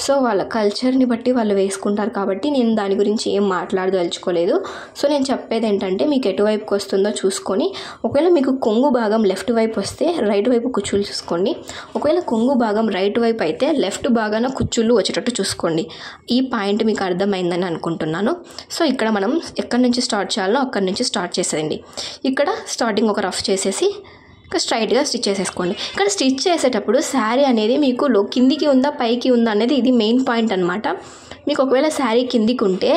సో వాళ్ళ కల్చర్ని బట్టి వాళ్ళు వేసుకుంటారు కాబట్టి నేను దాని గురించి ఏం మాట్లాడదలుచుకోలేదు. సో నేను చెప్పేది ఏంటంటే మీకు ఎటువైపుకి వస్తుందో చూసుకొని, ఒకవేళ మీకు కొంగు భాగం లెఫ్ట్ వైపు వస్తే రైట్ వైపు కుచ్చులు చూసుకోండి. ఒకవేళ కొంగు భాగం రైట్ వైపు అయితే లెఫ్ట్ భాగాన కుచ్చుళ్ళు వచ్చేటట్టు చూసుకోండి. ఈ పాయింట్ మీకు అర్థమైందని అనుకుంటున్నాను. సో ఇక్కడ మనం ఎక్కడి నుంచి స్టార్ట్ చేయాలో అక్కడి నుంచి స్టార్ట్ చేసేయండి. ఇక్కడ స్టార్టింగ్ ఒక రఫ్ చేసేసి ఇంకా స్ట్రైట్గా స్టిచ్ చేసేసుకోండి. ఇక్కడ స్టిచ్ చేసేటప్పుడు శారీ అనేది మీకు కిందికి ఉందా పైకి ఉందా అనేది ఇది మెయిన్ పాయింట్ అనమాట. మీకు ఒకవేళ శారీ కిందికి ఉంటే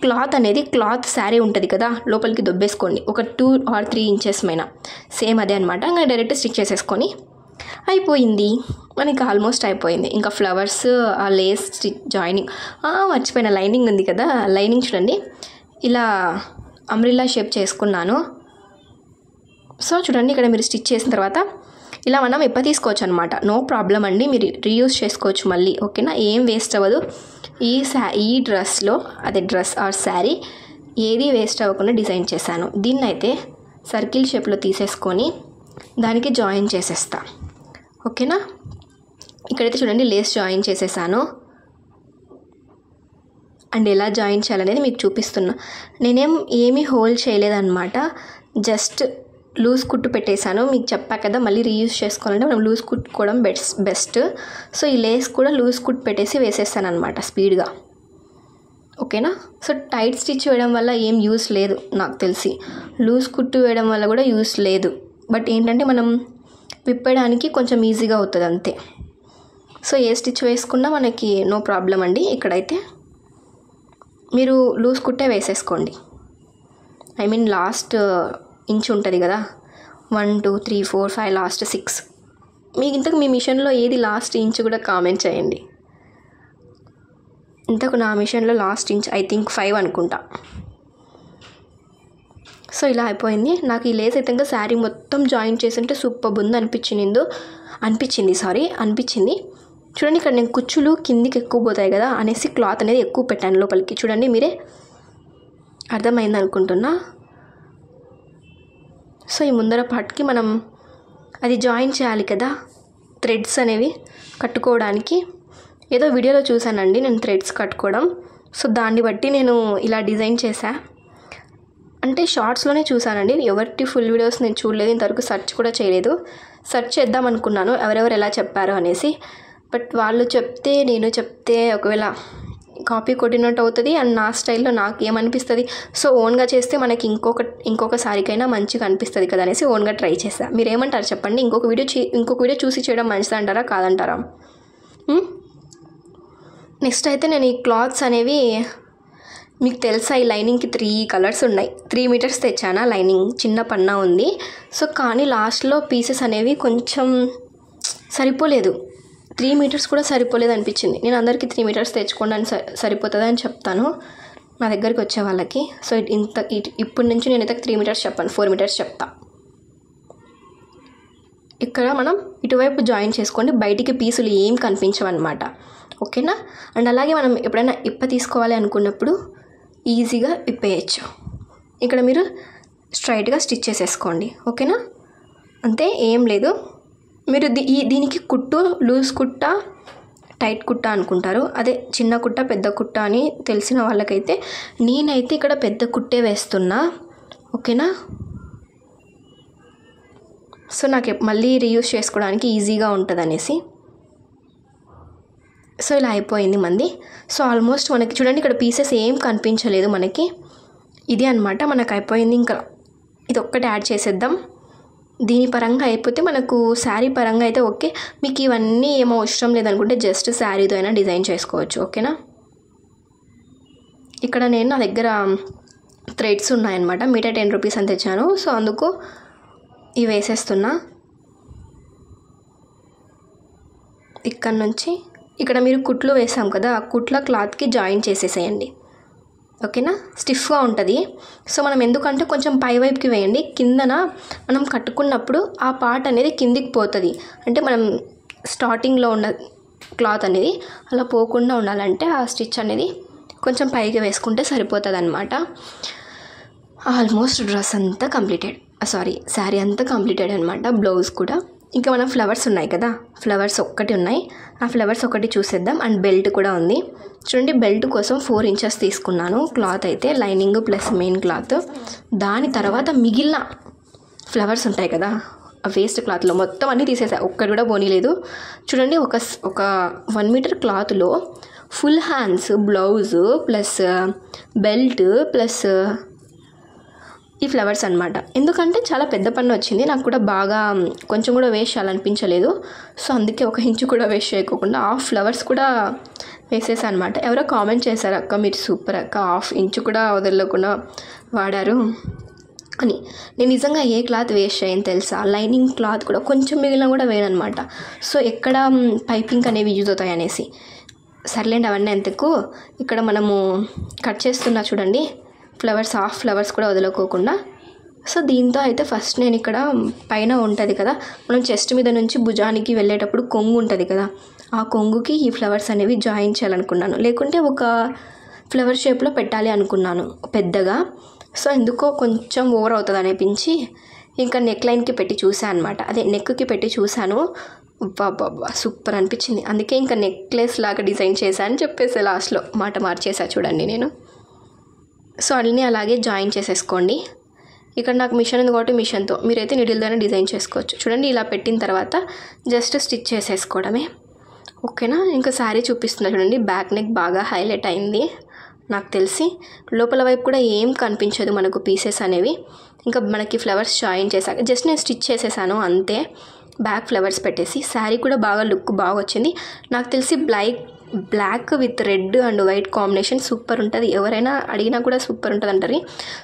క్లాత్ శారీ ఉంటుంది కదా, లోపలికి దొబ్బేసుకోండి ఒక 2 or 3 inches మైన. సేమ్ అదే అనమాట. ఇంకా డైరెక్ట్ స్టిచ్ చేసేసుకొని అయిపోయింది. మనకి ఆల్మోస్ట్ అయిపోయింది. ఇంకా ఫ్లవర్స్, ఆ లేస్ స్టిచ్ జాయినింగ్ మర్చిపోయిన లైనింగ్ ఉంది కదా, లైనింగ్ చూడండి ఇలా అంబ్రిల్లా షేప్ చేసుకున్నాను. సో చూడండి ఇక్కడ మీరు స్టిచ్ చేసిన తర్వాత ఇలా మనం తీసుకోవచ్చు అనమాట. నో ప్రాబ్లం అండి, మీరు రీయూజ్ చేసుకోవచ్చు మళ్ళీ. ఓకేనా? ఏం వేస్ట్ అవ్వదు. ఈ డ్రెస్లో అదే డ్రెస్ ఆర్ శారీ ఏది వేస్ట్ అవ్వకుండా డిజైన్ చేశాను. దీన్ని అయితే సర్కిల్ షేప్లో తీసేసుకొని దానికి జాయిన్ చేసేస్తా. ఓకేనా? ఇక్కడైతే చూడండి లేస్ జాయిన్ చేసేసాను. అండ్ ఎలా జాయిన్ చేయాలనేది మీకు చూపిస్తున్నా. ఏమీ హోల్డ్ చేయలేదన్నమాట. జస్ట్ లూజ్ కుట్టు పెట్టేశాను. మీకు చెప్పా కదా, మళ్ళీ రీయూజ్ చేసుకోవాలంటే మనం లూజ్ కుట్టుకోవడం బెస్ట్. సో ఈ లేస్ కూడా లూజ్ కుట్టు పెట్టేసి వేసేస్తాను అనమాట స్పీడ్గా. ఓకేనా? సో టైట్ స్టిచ్ వేయడం వల్ల ఏం యూస్ లేదు నాకు తెలిసి. లూజ్ కుట్టు వేయడం వల్ల కూడా యూస్ లేదు. బట్ ఏంటంటే మనం విప్పడానికి కొంచెం ఈజీగా అవుతుంది అంతే. సో ఏ స్టిచ్ వేసుకున్నా మనకి నో ప్రాబ్లం అండి. ఇక్కడైతే మీరు లూజ్ కుట్టే వేసేసుకోండి. లాస్ట్ ఇంచ్ ఉంటుంది కదా, 1 2 3 4 5 లాస్ట్ 6. మీకు ఇంతకు మీ మిషన్లో ఏది లాస్ట్ ఇంచ్ కూడా కామెంట్ చేయండి. ఇంతకు నా మిషన్లో లాస్ట్ ఇంచ్ ఐ థింక్ 5 అనుకుంటా. సో ఇలా అయిపోయింది. నాకు ఈ లేస్ అయితే ఇంకా శారీ మొత్తం జాయిన్ చేస్తుంటే సూపర్ ఉంది అనిపించింది. చూడండి ఇక్కడ నేను కుచ్చులు కిందికి ఎక్కువ పోతాయి కదా అనేసి క్లాత్ అనేది ఎక్కువ పెట్టాను లోపలికి. చూడండి మీరే, అర్థమైంది అనుకుంటున్నా. సో ఈ ముందర పార్ట్కి మనం అది జాయిన్ చేయాలి కదా, థ్రెడ్స్ అనేవి కట్టుకోవడానికి. ఏదో వీడియోలో చూశానండి నేను థ్రెడ్స్ కట్టుకోవడం. సో దాన్ని బట్టి నేను ఇలా డిజైన్ చేశా. అంటే షార్ట్స్లోనే చూశానండి, ఎవరి ఫుల్ వీడియోస్ నేను చూడలేదు, ఇంతవరకు సెర్చ్ కూడా చేయలేదు. సెర్చ్ చేద్దాం అనుకున్నాను ఎవరెవరు ఎలా చెప్పారు అనేసి. బట్ వాళ్ళు చెప్తే నేను చెప్తే ఒకవేళ కాపీ కొట్టినట్టు అవుతుంది. అండ్ నా స్టైల్లో నాకు ఏమనిపిస్తుంది, సో ఓన్గా చేస్తే మనకి ఇంకొక సారికైనా మంచిగా అనిపిస్తుంది కదా అనేసి ఓన్గా ట్రై చేస్తా. మీరు ఏమంటారు చెప్పండి? ఇంకొక వీడియో చూసి చేయడం మంచిది అంటారా కాదంటారా? నెక్స్ట్ అయితే నేను ఈ క్లాత్స్ అనేవి మీకు తెలుసా, ఈ లైనింగ్కి 3 కలర్స్ ఉన్నాయి. 3 meters తెచ్చానా లైనింగ్, చిన్న పన్నా ఉంది. సో కానీ లాస్ట్లో పీసెస్ అనేవి కొంచెం సరిపోలేదు. 3 meters కూడా సరిపోలేదు అనిపించింది. నేను అందరికీ 3 meters తెచ్చుకోండి అని సరిపోతుంది అని చెప్తాను నా దగ్గరికి వచ్చే వాళ్ళకి. సో ఇప్పటి నుంచి నేనైతే 3 meters చెప్పాను, 4 meters చెప్తా. ఇక్కడ మనం ఇటువైపు జాయిన్ చేసుకోండి, బయటికి పీసులు ఏం కనిపించవన్నమాట. ఓకేనా? అండ్ అలాగే మనం ఎప్పుడైనా తీసుకోవాలి అనుకున్నప్పుడు ఈజీగా ఇప్పేయచ్చు. ఇక్కడ మీరు స్ట్రైట్గా స్టిచ్ చేసేసుకోండి. ఓకేనా? అంతే, ఏం లేదు. మీరు దీనికి కుట్టు లూజ్ కుట్ట టైట్ కుట్ట అనుకుంటారు. అదే చిన్న కుట్ట పెద్ద కుట్ట అని తెలిసిన వాళ్ళకైతే నేనైతే ఇక్కడ పెద్ద కుట్టే వేస్తున్నా. ఓకేనా? సో నాకు మళ్ళీ రీయూస్ చేసుకోవడానికి ఈజీగా ఉంటుంది అనేసి. సో ఇలా అయిపోయింది మంది. సో ఆల్మోస్ట్ మనకి చూడండి ఇక్కడ పీసెస్ ఏం కనిపించలేదు మనకి. ఇది అనమాట మనకు అయిపోయింది. ఇంకా ఇది ఒక్కటి యాడ్ చేసేద్దాం. దీని పరంగా అయిపోతే మనకు శారీ పరంగా అయితే ఓకే. మీకు ఇవన్నీ ఏమో అవసరం లేదనుకుంటే జస్ట్ శారీతో అయినా డిజైన్ చేసుకోవచ్చు. ఓకేనా. ఇక్కడ నేను నా దగ్గర థ్రెడ్స్ ఉన్నాయన్నమాట. మీటర్ 10 రూపీస్ అని తెచ్చాను. సో అందుకు ఇవి వేసేస్తున్నా. ఇక్కడ నుంచి ఇక్కడ మీరు కుట్లు వేసాం కదా, ఆ కుట్ల క్లాత్కి జాయిన్ చేసేసేయండి. ఓకేనా. స్టిఫ్గా ఉంటుంది. సో మనం ఎందుకంటే కొంచెం పై వైపుకి వేయండి. కిందన మనం కట్టుకున్నప్పుడు ఆ పార్ట్ అనేది కిందికి పోతుంది. అంటే మనం స్టార్టింగ్లో ఉన్న క్లాత్ అనేది అలా పోకుండా ఉండాలంటే ఆ స్టిచ్ అనేది కొంచెం పైకి వేసుకుంటే సరిపోతుంది అనమాట. ఆల్మోస్ట్ డ్రెస్ అంతా కంప్లీటెడ్, శారీ అంతా కంప్లీటెడ్ అనమాట. బ్లౌజ్ కూడా. ఇంకా మనం ఫ్లవర్స్ ఉన్నాయి కదా, ఫ్లవర్స్ ఒక్కటి ఉన్నాయి. ఆ ఫ్లవర్స్ ఒకటి చూసేద్దాం. అండ్ బెల్ట్ కూడా ఉంది. చూడండి, బెల్ట్ కోసం 4 ఇంచెస్ తీసుకున్నాను క్లాత్ అయితే, లైనింగ్ ప్లస్ మెయిన్ క్లాత్. దాని తర్వాత మిగిలిన ఫ్లవర్స్ ఉంటాయి కదా, ఆ వేస్ట్ క్లాత్లో మొత్తం అన్నీ తీసేసా, ఒక్కటి కూడా పోనీలేదు. చూడండి, ఒక 1 మీటర్ క్లాత్లో full hands, blouse plus belt plus ఈ ఫ్లవర్స్ అనమాట. ఎందుకంటే చాలా పెద్ద పన్ను వచ్చింది. నాకు కూడా బాగా కొంచెం కూడా వేస్ట్ చేయాలనిపించలేదు. సో అందుకే 1 ఇంచు కూడా వేస్ట్ చేయకోకుండా హాఫ్ ఫ్లవర్స్ కూడా వేసేసా అనమాట. ఎవరో కామెంట్ చేశారు, అక్క మీరు సూపర్ అక్క, 1/2 ఇంచు కూడా వదలకుండా వాడారు అని. నేను నిజంగా ఏ క్లాత్ వేస్ట్ చేయను తెలుసా. లైనింగ్ క్లాత్ కూడా కొంచెం మిగిలిన కూడా వేయనమాట. సో ఎక్కడ పైపింగ్ అనేవి యూజ్ అవుతాయి అనేసి. సర్లేండి, అవన్నీ ఎంతకు. ఇక్కడ మనము కట్ చేస్తున్నా చూడండి, ఫ్లవర్స్, హాఫ్ ఫ్లవర్స్ కూడా వదులుకోకుండా. సో దీంతో అయితే ఫస్ట్ నేను ఇక్కడ పైన ఉంటుంది కదా, మనం చెస్ట్ మీద నుంచి భుజానికి వెళ్ళేటప్పుడు కొంగు ఉంటుంది కదా, ఆ కొంగుకి ఈ ఫ్లవర్స్ అనేవి జాయిన్ చేయాలనుకున్నాను. లేకుంటే ఒక ఫ్లవర్ షేప్లో పెట్టాలి అనుకున్నాను పెద్దగా. సో ఎందుకో కొంచెం ఓవర్ అవుతుంది అనిపించి ఇంకా నెక్ లైన్కి పెట్టి చూసాను అనమాట. అదే నెక్కి పెట్టి చూశాను. బాబా సూపర్ అనిపించింది. అందుకే ఇంకా నెక్లెస్ లాగా డిజైన్ చేశాను అని చెప్పేసి లాస్ట్లో మాట మార్చేసా చూడండి నేను. సో అన్నీ అలాగే జాయిన్ చేసేసుకోండి. ఇక్కడ నాకు మిషన్ ఉంది కాబట్టి మిషన్తో, మీరైతే నీడిల్తోనే డిజైన్ చేసుకోవచ్చు. చూడండి, ఇలా పెట్టిన తర్వాత జస్ట్ స్టిచ్ చేసేసుకోవడమే. ఓకేనా. ఇంకా శారీ చూపిస్తున్నా చూడండి, బ్యాక్ నెక్ బాగా హైలైట్ అయింది నాకు తెలిసి. లోపల వైపు కూడా ఏం కనిపించదు మనకు పీసెస్ అనేవి. ఇంకా మనకి ఫ్లవర్స్ జాయిన్ చేశాక జస్ట్ నేను స్టిచ్ చేసేసాను అంతే, బ్యాక్ ఫ్లవర్స్ పెట్టేసి. శారీ కూడా బాగా లుక్ బాగా వచ్చింది నాకు తెలిసి. Black with red and white combination super ఉంటుంది. ఎవరైనా అడిగినా కూడా సూపర్ ఉంటుంది అంటారు.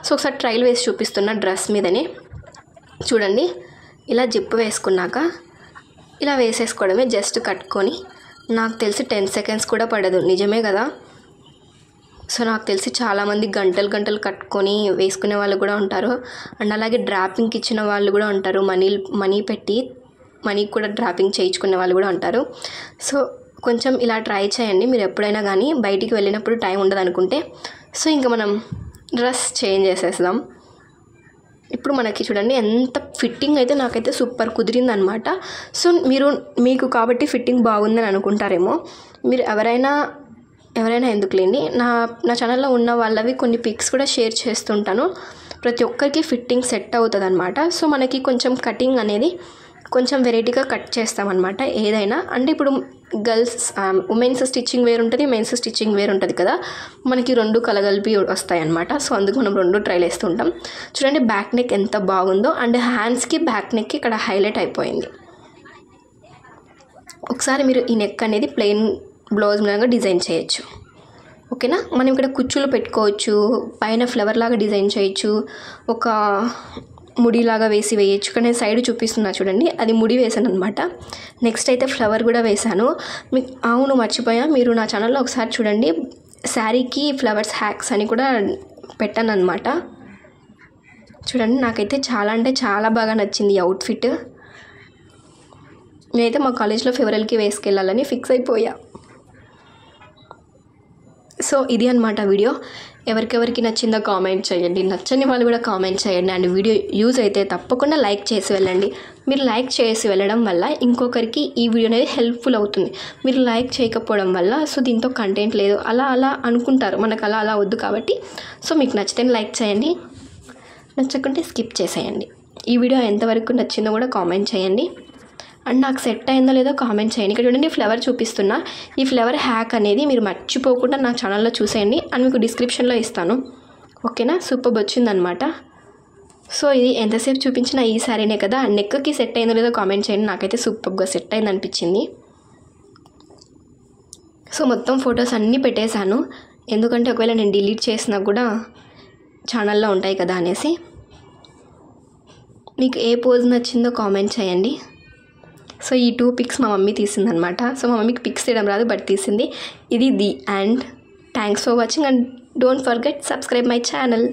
సో ఒకసారి ట్రైల్ వేసి చూపిస్తున్నా డ్రెస్ మీదనే. చూడండి, ఇలా జిప్ వేసుకున్నాక ఇలా వేసేసుకోవడమే, జస్ట్ కట్టుకొని. నాకు తెలిసి 10 సెకండ్స్ కూడా పడదు. నిజమే కదా. సో నాకు తెలిసి చాలామంది గంటలు కట్టుకొని వేసుకునే వాళ్ళు కూడా ఉంటారు. అండ్ అలాగే డ్రాపింగ్కి ఇచ్చిన వాళ్ళు కూడా ఉంటారు. మనీ పెట్టి మనీ కూడా డ్రాపింగ్ చేయించుకునే వాళ్ళు కూడా ఉంటారు. సో కొంచెం ఇలా ట్రై చేయండి మీరు ఎప్పుడైనా కానీ, బయటికి వెళ్ళినప్పుడు టైం ఉండదు అనుకుంటే. సో ఇంకా మనం డ్రెస్ చేంజ్ చేసేద్దాం. ఇప్పుడు మనకి చూడండి ఎంత ఫిట్టింగ్ అయితే నాకైతే సూపర్ కుదిరిందనమాట. సో మీకు కాబట్టి ఫిట్టింగ్ బాగుందని అనుకుంటారేమో. మీరు ఎవరైనా ఎందుకులేండి, నా ఛానల్లో ఉన్న వాళ్ళవి కొన్ని పిక్స్ కూడా షేర్ చేస్తుంటాను. ప్రతి ఒక్కరికి ఫిట్టింగ్ సెట్ అవుతుంది అనమాట. సో మనకి కొంచెం కటింగ్ అనేది కొంచెం వెరైటీగా కట్ చేస్తామన్నమాట ఏదైనా. అంటే ఇప్పుడు ఉమెన్స్ స్టిచ్చింగ్ వేరు ఉంటుంది, మెన్స్ స్టిచ్చింగ్ వేరు ఉంటుంది కదా, మనకి 2 కలగలిపి వస్తాయి అన్నమాట. సో అందుకు మనం 2 ట్రైల్ వేస్తుంటాం. చూడండి బ్యాక్ నెక్ ఎంత బాగుందో. అండ్ హ్యాండ్స్కి బ్యాక్ నెక్కి ఇక్కడ హైలైట్ అయిపోయింది. ఒకసారి మీరు ఈ నెక్ అనేది ప్లెయిన్ బ్లౌజ్ లాగా డిజైన్ చేయొచ్చు. ఓకేనా. మనం ఇక్కడ కుచ్చులు పెట్టుకోవచ్చు, పైన ఫ్లవర్ లాగా డిజైన్ చేయొచ్చు, ఒక ముడిలాగా వేయచ్చు. కానీ నేను సైడ్ చూపిస్తున్నా చూడండి, అది ముడి వేసాను అనమాట. నెక్స్ట్ అయితే ఫ్లవర్ కూడా వేసాను. అవును మర్చిపోయా, మీరు నా ఛానల్లో ఒకసారి చూడండి, శారీకి ఫ్లవర్స్ హ్యాక్స్ అని కూడా పెట్టాను అనమాట. చూడండి, నాకైతే చాలా అంటే చాలా బాగా నచ్చింది ఈ అవుట్ఫిట్. నేనైతే మా కాలేజ్లో ఫేవరల్కి వేసుకెళ్ళాలని ఫిక్స్ అయిపోయా. సో ఇది అనమాట వీడియో. ఎవరికెవరికి నచ్చిందో కామెంట్ చేయండి, నచ్చని వాళ్ళు కూడా కామెంట్ చేయండి. అండ్ వీడియో యూజ్ అయితే తప్పకుండా లైక్ చేసి వెళ్ళండి. మీరు లైక్ చేసి వెళ్ళడం వల్ల ఇంకొకరికి ఈ వీడియో అనేది హెల్ప్ఫుల్ అవుతుంది. మీరు లైక్ చేయకపోవడం వల్ల సో దీంతో కంటెంట్ లేదు అలా అనుకుంటారు. మనకు అలా వద్దు కాబట్టి సో మీకు నచ్చితే లైక్ చేయండి, నచ్చకుంటే స్కిప్ చేసేయండి. ఈ వీడియో ఎంతవరకు నచ్చిందో కూడా కామెంట్ చేయండి. అండ్ నాకు సెట్ అయిందో లేదో కామెంట్ చేయండి. ఇక్కడ చూడండి ఫ్లవర్ చూపిస్తున్నా. ఈ ఫ్లవర్ హ్యాక్ అనేది మీరు మర్చిపోకుండా నా ఛానల్లో చూసేయండి అండ్ మీకు డిస్క్రిప్షన్లో ఇస్తాను. ఓకేనా, సూపర్ వచ్చిందనమాట. సో ఇది ఎంతసేపు చూపించినా ఈ సారీనే కదా. నెక్కి సెట్ అయిందో లేదో కామెంట్ చేయండి. నాకైతే సూపర్గా సెట్ అయింది అనిపించింది. సో మొత్తం ఫొటోస్ అన్నీ పెట్టేశాను, ఎందుకంటే ఒకవేళ నేను డిలీట్ చేసినా కూడా ఛానల్లో ఉంటాయి కదా అనేసి. మీకు ఏ పోజ్ నచ్చిందో కామెంట్ చేయండి. సో ఈ 2 పిక్స్ మా మమ్మీ తీసిందనమాట. సో మా మమ్మీకి పిక్స్ తీయడం రాదు, బట్ తీసింది. ఇది the and thanks for watching and don't forget subscribe my channel.